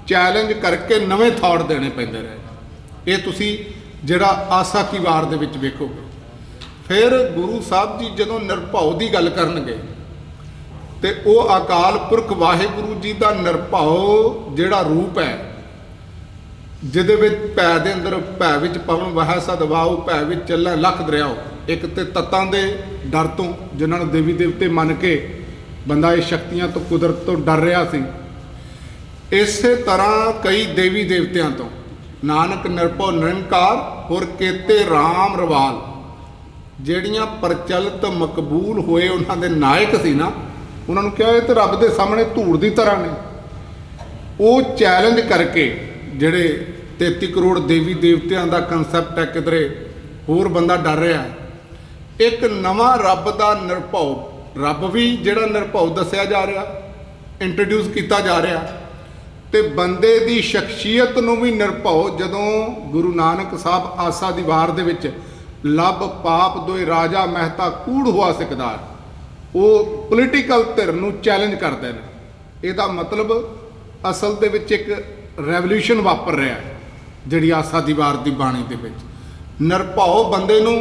ਚੈਲੰਜ ਕਰਕੇ ਨਵੇਂ ਥਾਟ ਦੇਣੇ ਪੈਂਦੇ ਰਹੇ। ਇਹ ਤੁਸੀਂ ਜਿਹੜਾ ਆਸਾ ਕੀ ਵਾਰ ਦੇ ਵਿੱਚ ਵੇਖੋਗੇ। ਫਿਰ ਗੁਰੂ ਸਾਹਿਬ ਜੀ ਜਦੋਂ ਨਿਰਭਉ ਦੀ ਗੱਲ ਕਰਨਗੇ ਤੇ ਉਹ ਅਕਾਲ ਪੁਰਖ ਵਾਹਿਗੁਰੂ ਜੀ ਦਾ ਨਿਰਭਉ ਜਿਹੜਾ ਰੂਪ ਹੈ, ਜਿਹਦੇ ਵਿੱਚ ਭੈ ਦੇ ਅੰਦਰ ਭੈ ਵਿੱਚ ਪਵਨ ਵਹਿ ਸਦ ਵਾਉ, ਭੈ ਵਿੱਚ ਚੱਲੈ ਲੱਖ ਦਰਿਆਓ। ਇੱਕ ਤੇ ਤੱਤਾਂ ਦੇ ਡਰ ਤੋਂ, ਜਿਨ੍ਹਾਂ ਨੂੰ ਦੇਵੀ ਦੇਵਤੇ ਮੰਨ ਕੇ ਬੰਦਾ ਇਹ ਸ਼ਕਤੀਆਂ ਤੋਂ, ਕੁਦਰਤ ਤੋਂ ਡਰ ਰਿਹਾ ਸੀ। ਇਸੇ ਤਰ੍ਹਾਂ ਕਈ ਦੇਵੀ ਦੇਵਤਿਆਂ ਤੋਂ, ਨਾਨਕ ਨਿਰਭਉ ਨਿਰੰਕਾਰ ਹੋਰ ਕੀਤੇ ਰਾਮ ਰਵਾਲ, ਜਿਹੜੀਆਂ ਪ੍ਰਚਲਿਤ ਮਕਬੂਲ ਹੋਏ ਉਹਨਾਂ ਦੇ ਨਾਇਕ ਸੀ ਨਾ, ਉਹਨਾਂ ਨੂੰ ਕਿਹਾ ਇਹ ਤੇ ਰੱਬ ਦੇ ਸਾਹਮਣੇ ਧੂੜ ਦੀ ਤਰ੍ਹਾਂ ਨੇ। ਉਹ ਚੈਲੰਜ ਕਰਕੇ ਜਿਹੜੇ 33 ਕਰੋੜ ਦੇਵੀ ਦੇਵਤਿਆਂ ਦਾ ਕਨਸੈਪਟ ਹੈ, ਕਿਧਰੇ ਹੋਰ ਬੰਦਾ ਡਰ ਰਿਹਾ। ਇੱਕ ਨਵਾਂ ਰੱਬ ਦਾ ਨਿਰਭਉ, ਰੱਬ ਵੀ ਜਿਹੜਾ ਨਿਰਭਉ ਦੱਸਿਆ ਜਾ ਰਿਹਾ, ਇੰਟਰੋਡਿਊਸ ਕੀਤਾ ਜਾ ਰਿਹਾ, ਤੇ ਬੰਦੇ ਦੀ ਸ਼ਖਸੀਅਤ ਨੂੰ ਵੀ ਨਿਰਭਉ। ਜਦੋਂ ਗੁਰੂ ਨਾਨਕ ਸਾਹਿਬ ਆਸਾ ਦੀ ਵਾਰ ਦੇ ਵਿੱਚ ਲੱਭ ਪਾਪ ਦੋਇ ਰਾਜਾ ਮਹਿਤਾ ਕੂੜ ਹੋਆ ਸਿਕਦਾਰ, ਉਹ ਪੋਲੀਟੀਕਲ ਧਿਰ ਨੂੰ ਚੈਲੰਜ ਕਰਦੇ ਨੇ। ਇਹਦਾ ਮਤਲਬ ਅਸਲ ਦੇ ਵਿੱਚ ਇੱਕ ਰੈਵੋਲੂਸ਼ਨ ਵਾਪਰ ਰਿਹਾ ਹੈ ਜਿਹੜੀ ਆਸਾ ਦੀ ਵਾਰ ਦੀ ਬਾਣੀ ਦੇ ਵਿੱਚ। ਨਿਰਭਉ ਬੰਦੇ ਨੂੰ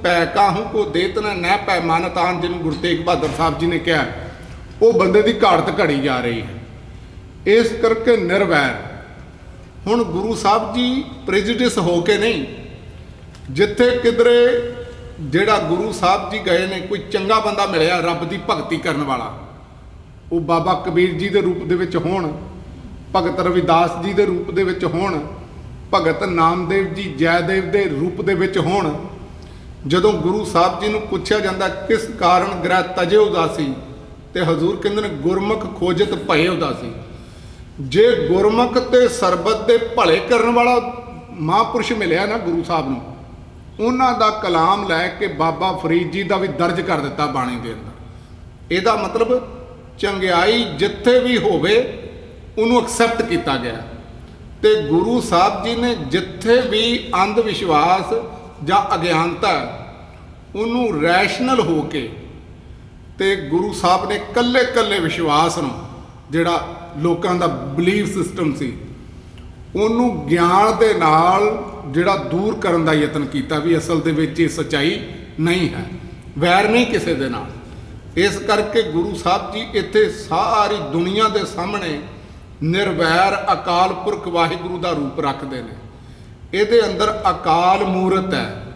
ਪੈ ਕਾਹੂ ਕੋ ਦੇਤ ਨਾ ਨਹਿ ਪੈ ਮਾਨਤਾਨ, ਜਿਹਨੂੰ ਗੁਰੂ ਤੇਗ ਬਹਾਦਰ ਸਾਹਿਬ ਜੀ ਨੇ ਕਿਹਾ, ਉਹ ਬੰਦੇ ਦੀ ਘਾੜਤ ਘੜੀ ਜਾ ਰਹੀ ਹੈ। ਇਸ ਕਰਕੇ ਨਿਰਵੈਰ। ਹੁਣ ਗੁਰੂ ਸਾਹਿਬ ਜੀ ਪ੍ਰੈਜੁਡਿਸ ਹੋ ਕੇ ਨਹੀਂ, ਜਿੱਥੇ ਕਿਧਰੇ ਜਿਹੜਾ ਗੁਰੂ ਸਾਹਿਬ ਜੀ ਗਏ ਨੇ, ਕੋਈ ਚੰਗਾ ਬੰਦਾ ਮਿਲਿਆ ਰੱਬ ਦੀ ਭਗਤੀ ਕਰਨ ਵਾਲਾ, ਉਹ ਬਾਬਾ ਕਬੀਰ ਜੀ ਦੇ ਰੂਪ ਦੇ ਵਿੱਚ ਹੋਣ, ਭਗਤ ਰਵਿਦਾਸ ਜੀ ਦੇ ਰੂਪ ਦੇ ਵਿੱਚ ਹੋਣ, ਭਗਤ ਨਾਮਦੇਵ ਜੀ ਜੈਦੇਵ ਦੇ ਰੂਪ ਦੇ ਵਿੱਚ ਹੋਣ। ਜਦੋਂ ਗੁਰੂ ਸਾਹਿਬ ਜੀ ਨੂੰ ਪੁੱਛਿਆ ਜਾਂਦਾ ਕਿਸ ਕਾਰਨ ਗ੍ਰਹਿ ਤਜੇ ਉਦਾਸੀ, ਤੇ ਹਜ਼ੂਰ ਕਹਿੰਦੇ ਨੇ ਗੁਰਮੁਖ ਖੋਜਤ ਭਏ ਉਦਾਸੀ। ਜੇ ਗੁਰਮੁਖ ਤੇ ਸਰਬਤ ਦੇ ਭਲੇ ਕਰਨ ਵਾਲਾ ਮਹਾਂਪੁਰਸ਼ ਮਿਲਿਆ ਨਾ ਗੁਰੂ ਸਾਹਿਬ ਨੂੰ, ਉਹਨਾਂ ਦਾ ਕਲਾਮ ਲੈ ਕੇ ਬਾਬਾ ਫਰੀਦ ਜੀ ਦਾ ਵੀ ਦਰਜ ਕਰ ਦਿੱਤਾ ਬਾਣੀ ਦੇ ਅੰਦਰ। ਇਹਦਾ ਮਤਲਬ ਚੰਗਿਆਈ ਜਿੱਥੇ ਵੀ ਹੋਵੇ ਉਹਨੂੰ ਐਕਸੈਪਟ ਕੀਤਾ ਗਿਆ। ਤੇ ਗੁਰੂ ਸਾਹਿਬ ਜੀ ਨੇ ਜਿੱਥੇ ਵੀ ਅੰਧ ਵਿਸ਼ਵਾਸ ਜਾਂ ਅਗਿਆਨਤਾ, ਉਹਨੂੰ ਰੈਸ਼ਨਲ ਹੋ ਕੇ, ਤੇ ਗੁਰੂ ਸਾਹਿਬ ਨੇ ਕੱਲੇ ਕੱਲੇ ਵਿਸ਼ਵਾਸ ਨੂੰ, ਜਿਹੜਾ ਲੋਕਾਂ ਦਾ ਬਲੀਫ ਸਿਸਟਮ ਸੀ, ਉਹਨੂੰ ਗਿਆਨ ਦੇ ਨਾਲ ਜਿਹੜਾ ਦੂਰ ਕਰਨ ਦਾ ਯਤਨ ਕੀਤਾ ਵੀ ਅਸਲ ਦੇ ਵਿੱਚ ਇਹ ਸੱਚਾਈ ਨਹੀਂ ਹੈ, ਵੈਰ ਨਹੀਂ ਕਿਸੇ ਦੇ ਨਾਲ। ਇਸ ਕਰਕੇ ਗੁਰੂ ਸਾਹਿਬ ਜੀ ਇੱਥੇ ਸਾਰੀ ਦੁਨੀਆ ਦੇ ਸਾਹਮਣੇ ਨਿਰਵੈਰ ਅਕਾਲ ਪੁਰਖ ਵਾਹਿਗੁਰੂ ਦਾ ਰੂਪ ਰੱਖਦੇ ਨੇ। ਇਹਦੇ ਅੰਦਰ ਅਕਾਲ ਮੂਰਤ ਹੈ।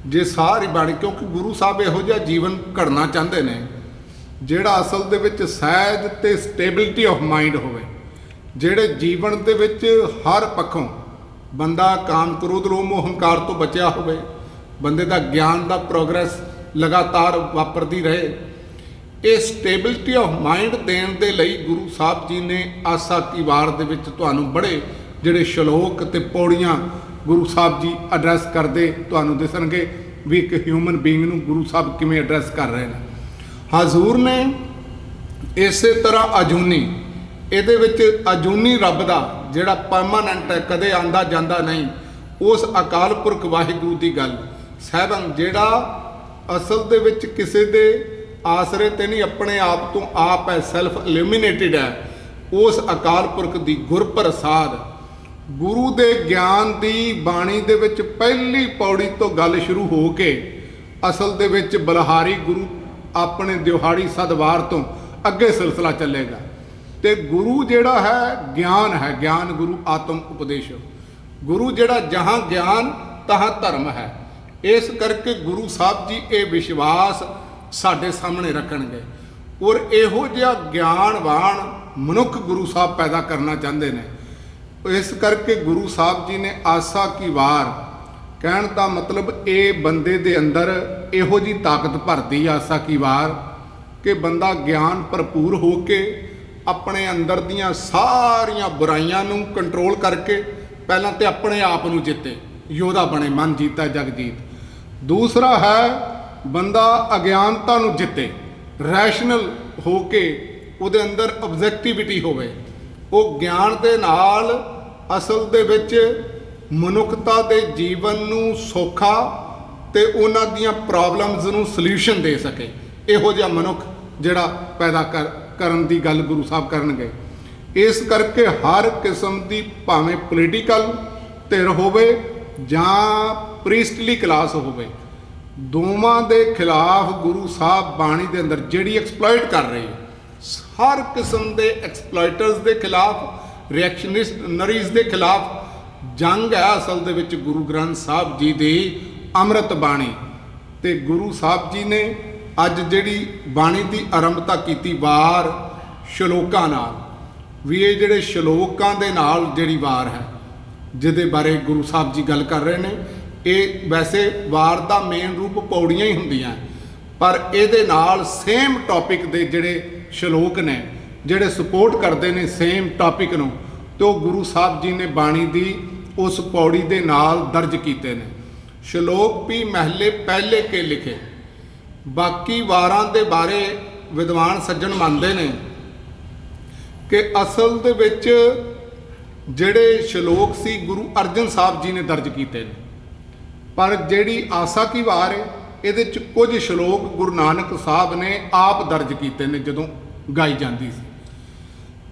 ਜੇ ਸਾਰੀ ਬਾਣੀ, ਕਿਉਂਕਿ ਗੁਰੂ ਸਾਹਿਬ ਇਹੋ ਜਿਹਾ ਜੀਵਨ ਘੜਨਾ ਚਾਹੁੰਦੇ ਨੇ ਜਿਹੜਾ ਅਸਲ ਦੇ ਵਿੱਚ ਸਹਿਜ ਤੇ ਸਟੇਬਿਲਿਟੀ ਆਫ ਮਾਈਂਡ ਹੋਵੇ, ਜਿਹੜੇ ਜੀਵਨ ਦੇ ਵਿੱਚ ਹਰ ਪੱਖੋਂ ਬੰਦਾ ਕਾਮ ਕ੍ਰੋਧ ਲੋਭ ਮੋਹ ਹੰਕਾਰ ਤੋਂ ਬਚਿਆ ਹੋਵੇ, ਬੰਦੇ ਦਾ ਗਿਆਨ ਦਾ ਪ੍ਰੋਗਰੈਸ ਲਗਾਤਾਰ ਵਾਪਰਦੀ ਰਹੇ। ਇਹ ਸਟੇਬਿਲਿਟੀ ਆਫ ਮਾਈਂਡ ਦੇਣ ਦੇ ਲਈ ਗੁਰੂ ਸਾਹਿਬ ਜੀ ਨੇ ਆਸਾ ਕੀ ਵਾਰ ਦੇ ਵਿੱਚ ਤੁਹਾਨੂੰ ਬੜੇ ਜਿਹੜੇ ਸ਼ਲੋਕ ਤੇ ਪੌੜੀਆਂ ਗੁਰੂ ਸਾਹਿਬ ਜੀ ਐਡਰੈਸ ਕਰਦੇ ਤੁਹਾਨੂੰ ਦਿਸਣਗੇ ਵੀ ਇੱਕ ਹਿਊਮਨ ਬੀਇੰਗ ਨੂੰ ਗੁਰੂ ਸਾਹਿਬ ਕਿਵੇਂ ਐਡਰੈਸ ਕਰ ਰਹੇ ਨੇ। ਹਜ਼ੂਰ ਨੇ ਇਸੇ ਤਰ੍ਹਾਂ ਅਜੂਨੀ, ਇਹਦੇ ਵਿੱਚ ਅਜੂਨੀ ਰੱਬ ਦਾ ਜਿਹੜਾ ਪਰਮਾਨੈਂਟ ਹੈ, ਕਦੇ ਆਂਦਾ ਜਾਂਦਾ ਨਹੀਂ, ਉਸ ਅਕਾਲ ਪੁਰਖ ਵਾਹਿਗੁਰੂ ਦੀ ਗੱਲ। ਸਾਹਿਬਾਨ ਜਿਹੜਾ ਅਸਲ ਦੇ ਵਿੱਚ ਕਿਸੇ ਦੇ ਆਸਰੇ ਤੇ ਨਹੀਂ, ਆਪਣੇ ਆਪ ਤੋਂ ਆਪ ਹੈ, ਸੈਲਫ ਇਲੂਮੀਨੇਟਿਡ ਹੈ। ਉਸ ਅਕਾਲ ਪੁਰਖ ਦੀ ਗੁਰਪ੍ਰਸਾਦ ਗੁਰੂ ਦੇ ਗਿਆਨ ਦੀ ਬਾਣੀ ਦੇ ਵਿੱਚ ਪਹਿਲੀ ਪੌੜੀ ਤੋਂ ਗੱਲ ਸ਼ੁਰੂ ਹੋ ਕੇ ਅਸਲ ਦੇ ਵਿੱਚ ਬਲਹਾਰੀ ਗੁਰੂ ਆਪਣੇ ਦਿਹਾੜੀ ਸਦਵਾਰ ਤੋਂ ਅੱਗੇ ਸਿਲਸਿਲਾ ਚੱਲੇਗਾ। ਤੇ ਗੁਰੂ ਜਿਹੜਾ ਹੈ ਗਿਆਨ ਗੁਰੂ ਆਤਮ ਉਪਦੇਸ਼। ਗੁਰੂ ਜਿਹੜਾ ਜਹਾਂ ਗਿਆਨ ਤਹਾਂ ਧਰਮ ਹੈ। ਇਸ ਕਰਕੇ ਗੁਰੂ ਸਾਹਿਬ ਜੀ ਇਹ ਵਿਸ਼ਵਾਸ ਸਾਡੇ ਸਾਹਮਣੇ ਰੱਖਣਗੇ ਔਰ ਇਹੋ ਜਿਹਾ ਗਿਆਨਵਾਨ ਮਨੁੱਖ ਗੁਰੂ ਸਾਹਿਬ ਪੈਦਾ ਕਰਨਾ ਚਾਹੁੰਦੇ ਨੇ। ਇਸ ਕਰਕੇ ਗੁਰੂ ਸਾਹਿਬ ਜੀ ਨੇ ਆਸਾ ਕੀ ਵਾਰ ਕਹਿਣ ਦਾ ਮਤਲਬ ਇਹ ਬੰਦੇ ਦੇ ਅੰਦਰ ਇਹੋ ਜੀ ਤਾਕਤ ਭਰਦੀ ਆਸਾ ਕੀ ਵਾਰ ਕਿ ਬੰਦਾ ਗਿਆਨ ਭਰਪੂਰ ਹੋ ਕੇ ਆਪਣੇ ਅੰਦਰ ਦੀਆਂ ਸਾਰੀਆਂ ਬੁਰਾਈਆਂ ਨੂੰ ਕੰਟਰੋਲ ਕਰਕੇ ਪਹਿਲਾਂ ਤੇ ਆਪਣੇ ਆਪ ਨੂੰ ਜਿੱਤੇ, ਯੋਧਾ ਬਣੇ, ਮਨ ਜੀਤਾ ਜਗ ਜੀਤ। ਦੂਸਰਾ ਹੈ ਬੰਦਾ ਅਗਿਆਨਤਾ ਨੂੰ ਜਿੱਤੇ, ਰੈਸ਼ਨਲ ਹੋ ਕੇ ਉਹਦੇ ਅੰਦਰ ਆਬਜੈਕਟਿਵਿਟੀ ਹੋਵੇ। ਉਹ ਗਿਆਨ ਦੇ ਨਾਲ ਅਸਲ ਦੇ ਵਿੱਚ ਮਨੁੱਖਤਾ ਦੇ ਜੀਵਨ ਨੂੰ ਸੌਖਾ ਤੇ ਉਹਨਾਂ ਦੀਆਂ ਪ੍ਰੋਬਲਮਸ ਨੂੰ ਸੋਲੂਸ਼ਨ ਦੇ ਸਕੇ। ਇਹੋ ਜਿਹਾ ਮਨੁੱਖ ਜਿਹੜਾ ਪੈਦਾ ਕਰਨ ਦੀ ਗੱਲ ਗੁਰੂ ਸਾਹਿਬ ਕਰਨਗੇ। ਇਸ ਕਰਕੇ ਹਰ ਕਿਸਮ ਦੀ ਭਾਵੇਂ ਪੋਲੀਟੀਕਲ ਧਿਰ ਹੋਵੇ ਜਾਂ ਪ੍ਰੀਸਟਲੀ ਕਲਾਸ ਹੋਵੇ, ਦੋਵਾਂ ਦੇ ਖਿਲਾਫ ਗੁਰੂ ਸਾਹਿਬ ਬਾਣੀ ਦੇ ਅੰਦਰ ਜਿਹੜੀ ਐਕਸਪਲੋਇਟ ਕਰ ਰਹੀ ਹੈ, ਹਰ ਕਿਸਮ ਦੇ ਐਕਸਪਲੋਇਟਰਸ ਦੇ ਖਿਲਾਫ, ਰਿਐਕਸ਼ਨਿਸਟਨਰੀਜ਼ ਦੇ ਖਿਲਾਫ ਜੰਗ ਹੈ ਅਸਲ ਦੇ ਵਿੱਚ ਗੁਰੂ ਗ੍ਰੰਥ ਸਾਹਿਬ ਜੀ ਦੀ ਅੰਮ੍ਰਿਤ ਬਾਣੀ। ਤੇ ਗੁਰੂ ਸਾਹਿਬ ਜੀ ਨੇ ਅੱਜ ਜਿਹੜੀ ਬਾਣੀ ਦੀ ਆਰੰਭਤਾ ਕੀਤੀ ਵਾਰ ਸ਼ਲੋਕਾਂ ਨਾਲ, ਵੀ ਇਹ ਜਿਹੜੇ ਸ਼ਲੋਕਾਂ ਦੇ ਨਾਲ ਜਿਹੜੀ ਵਾਰ ਹੈ ਜਿਹਦੇ ਬਾਰੇ ਗੁਰੂ ਸਾਹਿਬ ਜੀ ਗੱਲ ਕਰ ਰਹੇ ਨੇ, ਇਹ ਵੈਸੇ ਵਾਰ ਦਾ ਮੇਨ ਰੂਪ ਪੌੜੀਆਂ ਹੀ ਹੁੰਦੀਆਂ, ਪਰ ਇਹਦੇ ਨਾਲ ਸੇਮ ਟੌਪਿਕ ਦੇ ਜਿਹੜੇ ਸ਼ਲੋਕ ਨੇ ਜਿਹੜੇ ਸਪੋਰਟ ਕਰਦੇ ਨੇ ਸੇਮ ਟੌਪਿਕ ਨੂੰ, ਤੇ ਉਹ ਗੁਰੂ ਸਾਹਿਬ ਜੀ ਨੇ ਬਾਣੀ ਦੀ ਉਸ ਪੌੜੀ ਦੇ ਨਾਲ ਦਰਜ ਕੀਤੇ ਨੇ। ਸ਼ਲੋਕ ਵੀ ਮਹਿਲੇ ਪਹਿਲੇ ਕੇ ਲਿਖੇ। ਬਾਕੀ ਵਾਰਾਂ ਦੇ ਬਾਰੇ ਵਿਦਵਾਨ ਸੱਜਣ ਮੰਨਦੇ ਨੇ ਕਿ ਅਸਲ ਦੇ ਵਿੱਚ ਜਿਹੜੇ ਸ਼ਲੋਕ ਸੀ ਗੁਰੂ ਅਰਜਨ ਸਾਹਿਬ ਜੀ ਨੇ ਦਰਜ ਕੀਤੇ ਨੇ, ਪਰ ਜਿਹੜੀ ਆਸਾ ਕੀ ਵਾਰ ਹੈ ਇਹਦੇ 'ਚ ਕੁਝ ਸ਼ਲੋਕ ਗੁਰੂ ਨਾਨਕ ਸਾਹਿਬ ਨੇ ਆਪ ਦਰਜ ਕੀਤੇ ਨੇ ਜਦੋਂ ਗਾਈ ਜਾਂਦੀ ਸੀ।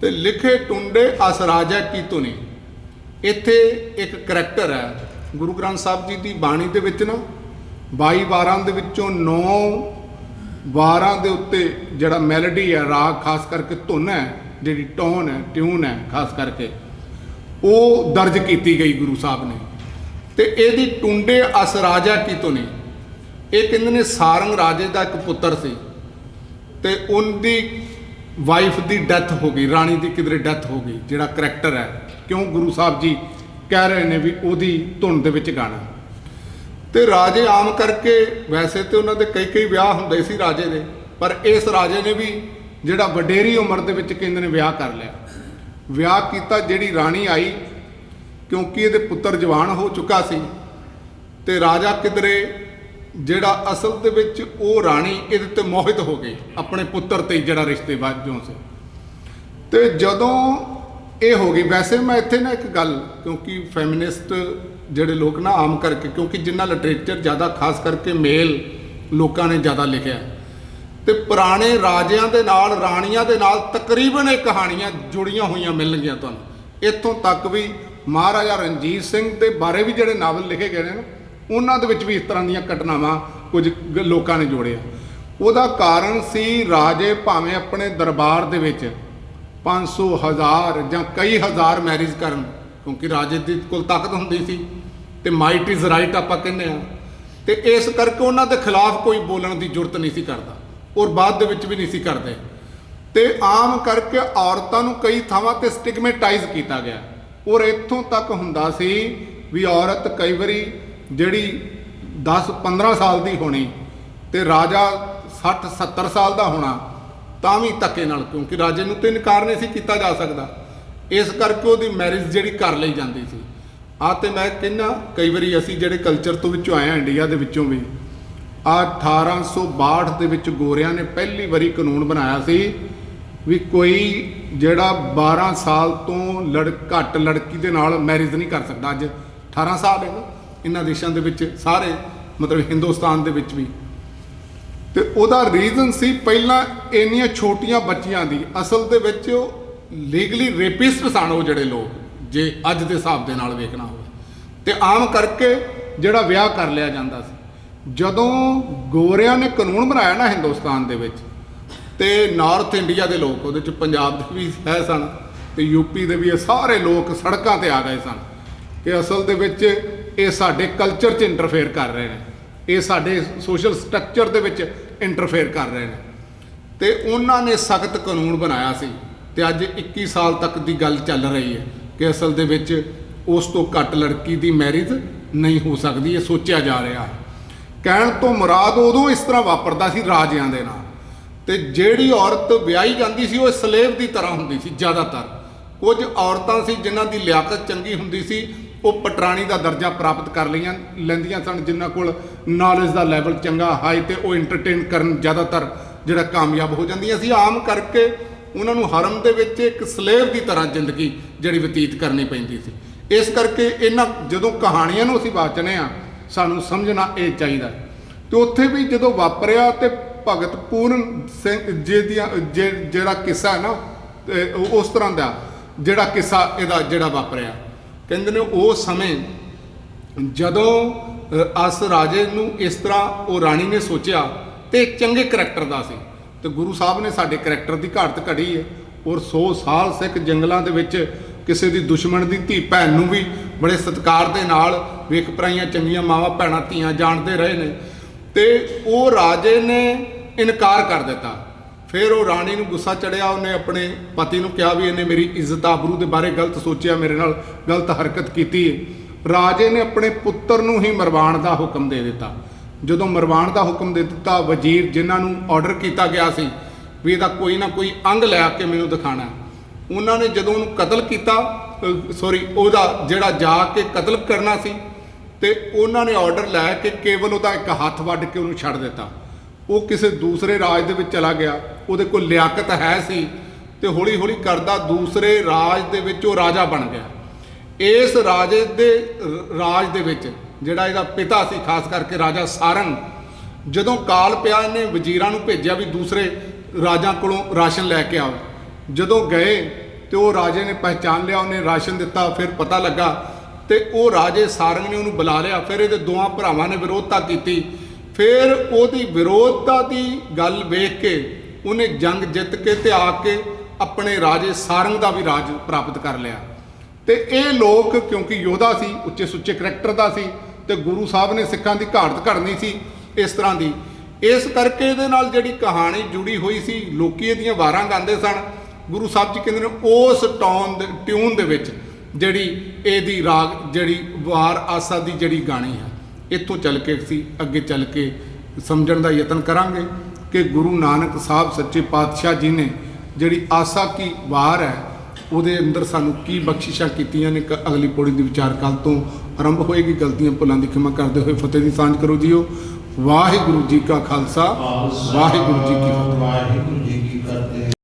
ਤੇ ਲਿਖੇ ਟੁੰਡੇ ਅਸ ਰਾਜਾ ਕੀ ਧੁਨੀ, ਇੱਥੇ ਇੱਕ ਕਰੈਕਟਰ ਹੈ ਗੁਰੂ ਗ੍ਰੰਥ ਸਾਹਿਬ ਜੀ ਦੀ ਬਾਣੀ ਦੇ ਵਿੱਚ ਨਾ 22 ਵਾਰਾਂ ਦੇ ਵਿੱਚੋਂ 9 ਵਾਰਾਂ ਦੇ ਉੱਤੇ ਜਿਹੜਾ ਮੈਲੋਡੀ ਹੈ, ਰਾਗ, ਖਾਸ ਕਰਕੇ ਧੁਨ ਹੈ, ਜਿਹੜੀ ਟੋਨ ਹੈ, ਟਿਊਨ ਹੈ, ਖਾਸ ਕਰਕੇ ਉਹ ਦਰਜ ਕੀਤੀ ਗਈ ਗੁਰੂ ਸਾਹਿਬ ਨੇ। ਤੇ ਇਹਦੀ ਟੁੰਡੇ ਅਸ ਰਾਜਾ ਕੀ ਧੁਨੀ, ਇਹ ਕਹਿੰਦੇ ਨੇ ਸਾਰੰਗ ਰਾਜੇ ਦਾ ਇੱਕ ਪੁੱਤਰ ਸੀ ਤੇ ਉਹਦੀ ਵਾਈਫ ਦੀ ਡੈਥ ਹੋ ਗਈ, ਰਾਣੀ ਦੀ ਕਿਧਰੇ ਡੈਥ ਹੋ ਗਈ। ਜਿਹੜਾ ਕਰੈਕਟਰ ਹੈ, ਕਿਉਂ ਗੁਰੂ ਸਾਹਿਬ ਜੀ ਕਹਿ ਰਹੇ ਨੇ ਵੀ ਉਹਦੀ ਧੁਨ ਦੇ ਵਿੱਚ ਗਾਣਾ। ਤੇ ਰਾਜੇ ਆਮ ਕਰਕੇ ਵੈਸੇ ਤੇ ਉਹਨਾਂ ਦੇ ਕਈ ਵਿਆਹ ਹੁੰਦੇ ਸੀ ਰਾਜੇ ਦੇ, ਪਰ ਇਸ ਰਾਜੇ ਨੇ ਵੀ ਜਿਹੜਾ ਵਡੇਰੀ ਉਮਰ ਦੇ ਵਿੱਚ ਕਹਿੰਦੇ ਨੇ ਵਿਆਹ ਕਰ ਲਿਆ। ਵਿਆਹ ਕੀਤਾ, ਜਿਹੜੀ ਰਾਣੀ ਆਈ ਕਿਉਂਕਿ ਇਹਦੇ ਪੁੱਤਰ ਜਵਾਨ ਹੋ ਚੁੱਕਾ ਸੀ ਤੇ ਰਾਜਾ ਕਿਧਰੇ ਜਿਹੜਾ ਅਸਲ ਦੇ ਵਿੱਚ ਉਹ ਰਾਣੀ ਇਹਦੇ ਤੇ ਮੋਹਿਤ ਹੋ ਗਈ ਆਪਣੇ ਪੁੱਤਰ ਤੇ ਜਿਹੜਾ ਰਿਸ਼ਤੇ ਵਜੋਂ ਸੀ। ਤੇ ਜਦੋਂ ਇਹ ਹੋ ਗਈ, ਵੈਸੇ ਮੈਂ ਇੱਥੇ ਨਾ ਇੱਕ ਗੱਲ, ਕਿਉਂਕਿ ਫੈਮਿਨਿਸਟ ਜਿਹੜੇ ਲੋਕ ਨਾ ਆਮ ਕਰਕੇ, ਕਿਉਂਕਿ ਜਿੰਨਾ ਲਿਟਰੇਚਰ ਜ਼ਿਆਦਾ ਖਾਸ ਕਰਕੇ ਮੇਲ ਲੋਕਾਂ ਨੇ ਜ਼ਿਆਦਾ ਲਿਖਿਆ ਤੇ ਪੁਰਾਣੇ ਰਾਜਿਆਂ ਦੇ ਨਾਲ, ਰਾਣੀਆਂ ਦੇ ਨਾਲ ਤਕਰੀਬਨ ਇਹ ਕਹਾਣੀਆਂ ਜੁੜੀਆਂ ਹੋਈਆਂ ਮਿਲਣਗੀਆਂ ਤੁਹਾਨੂੰ। ਇੱਥੋਂ ਤੱਕ ਵੀ ਮਹਾਰਾਜਾ ਰਣਜੀਤ ਸਿੰਘ ਦੇ ਬਾਰੇ ਵੀ ਜਿਹੜੇ ਨਾਵਲ ਲਿਖੇ ਗਏ ਨੇ ਨਾ, ਉਹਨਾਂ ਦੇ ਵਿੱਚ ਵੀ ਇਸ ਤਰ੍ਹਾਂ ਦੀਆਂ ਘਟਨਾਵਾਂ ਕੁਝ ਲੋਕਾਂ ਨੇ ਜੋੜਿਆ। ਉਹਦਾ ਕਾਰਨ ਸੀ ਰਾਜੇ ਭਾਵੇਂ ਆਪਣੇ ਦਰਬਾਰ ਦੇ ਵਿੱਚ 500, 1000 ਜਾਂ ਕਈ ਹਜ਼ਾਰ ਮੈਰਿਜ ਕਰਨ, ਕਿਉਂਕਿ ਰਾਜੇ ਦੀ ਕੋਲ ਤਾਕਤ ਹੁੰਦੀ ਸੀ ਤੇ ਮਾਈਟ ਇਜ਼ ਰਾਈਟ ਆਪਾਂ ਕਹਿੰਦੇ ਆ, ਤੇ ਇਸ ਕਰਕੇ ਉਹਨਾਂ ਦੇ ਖਿਲਾਫ ਕੋਈ ਬੋਲਣ ਦੀ ਜ਼ਰੂਰਤ ਨਹੀਂ ਸੀ ਕਰਦਾ ਔਰ ਬਾਅਦ ਦੇ ਵਿੱਚ ਵੀ ਨਹੀਂ ਸੀ ਕਰਦੇ। ਤੇ ਆਮ ਕਰਕੇ ਔਰਤਾਂ ਨੂੰ ਕਈ ਥਾਵਾਂ ਤੇ ਸਟਿਗਮੈਟਾਈਜ਼ ਕੀਤਾ ਗਿਆ ਔਰ ਇੱਥੋਂ ਤੱਕ ਹੁੰਦਾ ਸੀ ਵੀ ਔਰਤ ਕਈ ਵਾਰੀ ਜਿਹੜੀ 10-15 ਸਾਲ ਦੀ ਹੋਣੀ ਤੇ ਰਾਜਾ 60-70 ਸਾਲ ਦਾ ਹੋਣਾ, ਤਾਂ ਵੀ ਧੱਕੇ ਨਾਲ, ਕਿਉਂਕਿ ਰਾਜੇ ਨੂੰ ਤੇ ਇਨਕਾਰ ਨਹੀਂ ਸੀ ਕੀਤਾ ਜਾ ਸਕਦਾ, ਇਸ ਕਰਕੇ ਉਹਦੀ ਮੈਰਿਜ ਜਿਹੜੀ ਕਰ ਲਈ ਜਾਂਦੀ ਸੀ। ਤੇ ਮੈਂ ਕਹਿੰਦਾ ਕਈ ਵਾਰੀ ਅਸੀਂ ਜਿਹੜੇ ਕਲਚਰ ਤੋਂ ਵਿੱਚੋਂ ਆਏ ਹਾਂ, ਇੰਡੀਆ ਦੇ ਵਿੱਚੋਂ ਵੀ, 1862 ਦੇ ਵਿੱਚ ਗੋਰਿਆਂ ਨੇ ਪਹਿਲੀ ਵਾਰੀ ਕਾਨੂੰਨ ਬਣਾਇਆ ਸੀ ਵੀ ਕੋਈ ਜਿਹੜਾ 12 ਸਾਲ ਤੋਂ ਘੱਟ ਲੜਕੀ ਦੇ ਨਾਲ ਮੈਰਿਜ ਨਹੀਂ ਕਰ ਸਕਦਾ। ਅੱਜ 18 ਸਾਲ ਹੈ ਨਾ ਇਹਨਾਂ ਦੇਸ਼ਾਂ ਦੇ ਵਿੱਚ, ਸਾਰੇ ਮਤਲਬ ਹਿੰਦੁਸਤਾਨ ਦੇ ਵਿੱਚ ਵੀ। ਤੇ ਉਹਦਾ ਰੀਜ਼ਨ ਸੀ ਪਹਿਲਾਂ ਇੰਨੀਆਂ ਛੋਟੀਆਂ ਬੱਚੀਆਂ ਦੀ, ਅਸਲ ਦੇ ਵਿੱਚ ਉਹ ਲੀਗਲੀ ਰੇਪਿਸਟ ਸਨ ਉਹ ਜਿਹੜੇ ਲੋਕ, ਜੇ ਅੱਜ ਦੇ ਹਿਸਾਬ ਦੇ ਨਾਲ ਵੇਖਣਾ ਹੋਵੇ, ਤੇ ਆਮ ਕਰਕੇ ਜਿਹੜਾ ਵਿਆਹ ਕਰ ਲਿਆ ਜਾਂਦਾ ਸੀ। ਜਦੋਂ ਗੋਰਿਆਂ ਨੇ ਕਾਨੂੰਨ ਬਣਾਇਆ ਨਾ ਹਿੰਦੁਸਤਾਨ ਦੇ ਵਿੱਚ, ਤੇ ਨਾਰਥ ਇੰਡੀਆ ਦੇ ਲੋਕ, ਉਹਦੇ 'ਚ ਪੰਜਾਬ ਦੇ ਵੀ ਹੈ ਸਨ ਤੇ ਯੂਪੀ ਦੇ ਵੀ, ਇਹ ਸਾਰੇ ਲੋਕ ਸੜਕਾਂ ਤੇ ਆ ਗਏ ਸਨ ਕਿ ਅਸਲ ਦੇ ਵਿੱਚ ਇਹ ਸਾਡੇ ਕਲਚਰ 'ਚ ਇੰਟਰਫੇਅਰ ਕਰ ਰਹੇ ਨੇ, ਇਹ ਸਾਡੇ ਸੋਸ਼ਲ ਸਟਰਕਚਰ ਦੇ ਵਿੱਚ ਇੰਟਰਫੇਅਰ ਕਰ ਰਹੇ ਨੇ। ਤੇ ਉਹਨਾਂ ਨੇ ਸਖਤ ਕਾਨੂੰਨ ਬਣਾਇਆ ਸੀ, ਤੇ ਅੱਜ 21 ਸਾਲ ਤੱਕ ਦੀ ਗੱਲ ਚੱਲ ਰਹੀ ਹੈ ਕਿ ਅਸਲ ਦੇ ਵਿੱਚ ਉਸ ਤੋਂ ਘੱਟ ਲੜਕੀ ਦੀ ਮੈਰਿਜ ਨਹੀਂ ਹੋ ਸਕਦੀ, ਇਹ ਸੋਚਿਆ ਜਾ ਰਿਹਾ ਹੈ। ਕਹਿਣ ਤੋਂ ਮੁਰਾਦ ਉਦੋਂ ਇਸ ਤਰ੍ਹਾਂ ਵਾਪਰਦਾ ਸੀ ਰਾਜਿਆਂ ਦੇ ਨਾਲ, ਤੇ ਜਿਹੜੀ ਔਰਤ ਵਿਆਹੀ ਜਾਂਦੀ ਸੀ ਉਹ ਸਲੇਵ ਦੀ ਤਰ੍ਹਾਂ ਹੁੰਦੀ ਸੀ ਜ਼ਿਆਦਾਤਰ। ਕੁਝ ਔਰਤਾਂ ਸੀ ਜਿਨ੍ਹਾਂ ਦੀ ਲਿਆਕਤ ਚੰਗੀ ਹੁੰਦੀ ਸੀ, ਉਹ ਪਟਰਾਣੀ ਦਾ ਦਰਜਾ ਪ੍ਰਾਪਤ ਕਰ ਲੈਂਦੀਆਂ ਸਨ, ਜਿਨ੍ਹਾਂ ਕੋਲ ਨੌਲੇਜ ਦਾ ਲੈਵਲ ਚੰਗਾ ਹਾਈ, ਤੇ ਉਹ ਐਂਟਰਟੇਨ ਕਰਨ ਜ਼ਿਆਦਾਤਰ ਜਿਹੜਾ ਕਾਮਯਾਬ ਹੋ ਜਾਂਦੀਆਂ ਸੀ। ਆਮ ਕਰਕੇ ਉਹਨਾਂ ਨੂੰ ਹਰਮ ਦੇ ਵਿੱਚ ਇੱਕ ਸਲੇਵ ਦੀ ਤਰ੍ਹਾਂ ਜ਼ਿੰਦਗੀ ਜਿਹੜੀ ਬਤੀਤ ਕਰਨੀ ਪੈਂਦੀ ਸੀ। ਇਸ ਕਰਕੇ ਇਹਨਾਂ ਜਦੋਂ ਕਹਾਣੀਆਂ ਨੂੰ ਅਸੀਂ ਵਾਚਨੇ ਆ, ਸਾਨੂੰ ਸਮਝਣਾ ਇਹ ਚਾਹੀਦਾ। ਤੇ ਉੱਥੇ ਵੀ ਜਦੋਂ ਵਾਪਰਿਆ ਤੇ ਭਗਤ ਪੂਰਨ ਸਿੰਘ ਜੀ ਦੀਆਂ ਜਿਹੜਾ ਕਿੱਸਾ ਹੈ ਨਾ, ਉਸ ਤਰ੍ਹਾਂ ਦਾ ਜਿਹੜਾ ਕਿੱਸਾ ਇਹਦਾ ਜਿਹੜਾ ਵਾਪਰਿਆ, ਕਹਿੰਦੇ ਨੇ ਉਸ ਸਮੇਂ ਜਦੋਂ ਅਸ ਰਾਜੇ ਨੂੰ ਇਸ ਤਰ੍ਹਾਂ ਉਹ ਰਾਣੀ ਨੇ ਸੋਚਿਆ, ਤੇ ਚੰਗੇ ਕਰੈਕਟਰ ਦਾ ਸੀ, ਤੇ ਗੁਰੂ ਸਾਹਿਬ ਨੇ ਸਾਡੇ ਕਰੈਕਟਰ ਦੀ ਘਾਟ ਘੜੀ ਹੈ। ਔਰ 100 ਸਾਲ ਸਿੱਖ ਜੰਗਲਾਂ ਦੇ ਵਿੱਚ ਕਿਸੇ ਦੀ ਦੁਸ਼ਮਣ ਦੀ ਧੀ ਭੈਣ ਨੂੰ ਵੀ ਬੜੇ ਸਤਿਕਾਰ ਦੇ ਨਾਲ ਵੇਖ ਪਰਾਈਆਂ ਚੰਗੀਆਂ ਮਾਵਾਂ ਭੈਣਾਂ ਧੀਆਂ ਜਾਣਦੇ ਰਹੇ ਨੇ, ਤੇ ਉਹ ਰਾਜੇ ਨੇ ਇਨਕਾਰ ਕਰ ਦਿੱਤਾ। ਫਿਰ ਉਹ ਰਾਣੀ ਨੂੰ ਗੁੱਸਾ ਚੜਿਆ, ਉਹਨੇ ਆਪਣੇ ਪਤੀ ਨੂੰ ਕਿਹਾ ਵੀ ਇਹਨੇ ਮੇਰੀ ਇੱਜ਼ਤ ਆਬਰੂ ਦੇ ਬਾਰੇ ਗਲਤ ਸੋਚਿਆ, ਮੇਰੇ ਨਾਲ ਗਲਤ ਹਰਕਤ ਕੀਤੀ ਹੈ। ਰਾਜੇ ਨੇ ਆਪਣੇ ਪੁੱਤਰ ਨੂੰ ਹੀ ਮਰਵਾਉਣ ਦਾ ਹੁਕਮ ਦੇ ਦਿੱਤਾ। ਜਦੋਂ ਮਰਵਾਉਣ ਦਾ ਹੁਕਮ ਦੇ ਦਿੱਤਾ, ਵਜ਼ੀਰ ਜਿਨ੍ਹਾਂ ਨੂੰ ਆਰਡਰ ਕੀਤਾ ਗਿਆ ਸੀ ਵੀ ਇਹਦਾ ਕੋਈ ਨਾ ਕੋਈ ਅੰਗ ਲੈ ਕੇ ਮੈਨੂੰ ਦਿਖਾਣਾ, ਉਹਨਾਂ ਨੇ ਜਦੋਂ ਉਹਨੂੰ ਕਤਲ ਕੀਤਾ, ਉਹਦਾ ਜਿਹੜਾ ਜਾ ਕੇ ਕਤਲ ਕਰਨਾ ਸੀ, ਤੇ ਉਹਨਾਂ ਨੇ ਆਰਡਰ ਲੈ ਕੇ ਕੇਵਲ ਉਹਦਾ ਇੱਕ ਹੱਥ ਵੱਢ ਕੇ ਉਹਨੂੰ ਛੱਡ ਦਿੱਤਾ। ਉਹ ਕਿਸੇ ਦੂਸਰੇ ਰਾਜ ਦੇ ਵਿੱਚ ਚਲਾ ਗਿਆ, ਉਹਦੇ ਕੋਲ ਲਿਆਕਤ ਹੈ ਸੀ, ਤੇ ਹੌਲੀ ਹੌਲੀ ਕਰਦਾ ਦੂਸਰੇ ਰਾਜ ਦੇ ਵਿੱਚ ਉਹ ਰਾਜਾ ਬਣ ਗਿਆ। ਇਸ ਰਾਜੇ ਦੇ ਰਾਜ ਦੇ ਵਿੱਚ ਜਿਹੜਾ ਇਹਦਾ ਪਿਤਾ ਸੀ, ਖਾਸ ਕਰਕੇ ਰਾਜਾ ਸਾਰੰਗ, ਜਦੋਂ ਕਾਲ ਪਿਆ, ਇਹਨੇ ਵਜ਼ੀਰਾਂ ਨੂੰ ਭੇਜਿਆ ਵੀ ਦੂਸਰੇ ਰਾਜਾਂ ਕੋਲੋਂ ਰਾਸ਼ਨ ਲੈ ਕੇ ਆਓ। ਜਦੋਂ ਗਏ ਤੇ ਉਹ ਰਾਜੇ ਨੇ ਪਹਿਚਾਨ ਲਿਆ, ਉਹਨੇ ਰਾਸ਼ਨ ਦਿੱਤਾ। ਫਿਰ ਪਤਾ ਲੱਗਾ ਤੇ ਉਹ ਰਾਜੇ ਸਾਰੰਗ ਨੇ ਉਹਨੂੰ ਬੁਲਾ ਲਿਆ। ਫਿਰ ਇਹਦੇ ਦੋਵਾਂ ਭਰਾਵਾਂ ਨੇ ਵਿਰੋਧਤਾ ਕੀਤੀ। ਫਿਰ ਉਹਦੀ ਵਿਰੋਧਤਾ ਦੀ ਗੱਲ ਵੇਖ ਕੇ ਉਹਨੇ ਜੰਗ ਜਿੱਤ ਕੇ ਤੇ ਆ ਕੇ ਆਪਣੇ ਰਾਜੇ ਸਾਰੰਗ ਦਾ ਵੀ ਰਾਜ ਪ੍ਰਾਪਤ ਕਰ ਲਿਆ। ਤੇ ਇਹ ਲੋਕ ਕਿਉਂਕਿ ਯੋਧਾ ਸੀ, ਉੱਚੇ ਸੁੱਚੇ ਕਰੈਕਟਰ ਦਾ ਸੀ, ਤੇ ਗੁਰੂ ਸਾਹਿਬ ਨੇ ਸਿੱਖਾਂ ਦੀ ਘਾਟ ਘੜਨੀ ਸੀ ਇਸ ਤਰ੍ਹਾਂ ਦੀ। ਇਸ ਕਰਕੇ ਇਹਦੇ ਨਾਲ ਜਿਹੜੀ ਕਹਾਣੀ ਜੁੜੀ ਹੋਈ ਸੀ, ਲੋਕੀ ਇਹਦੀਆਂ ਵਾਰਾਂ ਗਾਉਂਦੇ ਸਨ। ਗੁਰੂ ਸਾਹਿਬ ਜੀ ਕਹਿੰਦੇ ਨੇ ਉਸ ਟਿਊਨ ਦੇ ਵਿੱਚ ਜਿਹੜੀ ਇਹਦੀ ਰਾਗ ਜਿਹੜੀ ਵਾਰ ਆਸਾ ਦੀ ਜਿਹੜੀ ਗਾਣੀ ਹੈ, ਇੱਥੋਂ ਚੱਲ ਕੇ ਅਸੀਂ ਅੱਗੇ ਚੱਲ ਕੇ ਸਮਝਣ ਦਾ ਯਤਨ ਕਰਾਂਗੇ ਕਿ ਗੁਰੂ ਨਾਨਕ ਸਾਹਿਬ ਸੱਚੇ ਪਾਤਸ਼ਾਹ ਜੀ ਨੇ ਜਿਹੜੀ ਆਸਾ ਕੀ ਵਾਰ ਹੈ, ਉਹਦੇ ਅੰਦਰ ਸਾਨੂੰ ਕੀ ਬਖਸ਼ਿਸ਼ਾਂ ਕੀਤੀਆਂ ਨੇ। ਅਗਲੀ ਪੌੜੀ ਦੀ ਵਿਚਾਰ ਕੱਲ੍ਹ ਤੋਂ ਆਰੰਭ ਹੋਏਗੀ। ਗਲਤੀਆਂ ਭੁੱਲਾਂ ਦੀ ਖਿਮਾ ਕਰਦੇ ਹੋਏ ਫਤਿਹ ਦੀ ਸਾਂਝ ਕਰੋ ਜੀਓ। ਵਾਹਿਗੁਰੂ ਜੀ ਕਾ ਖਾਲਸਾ, ਵਾਹਿਗੁਰੂ ਜੀ ਕੀ ਫਤਿਹ। ਵਾਹਿਗੁਰੂ ਜੀ ਕੀ ਫਤਿਹ।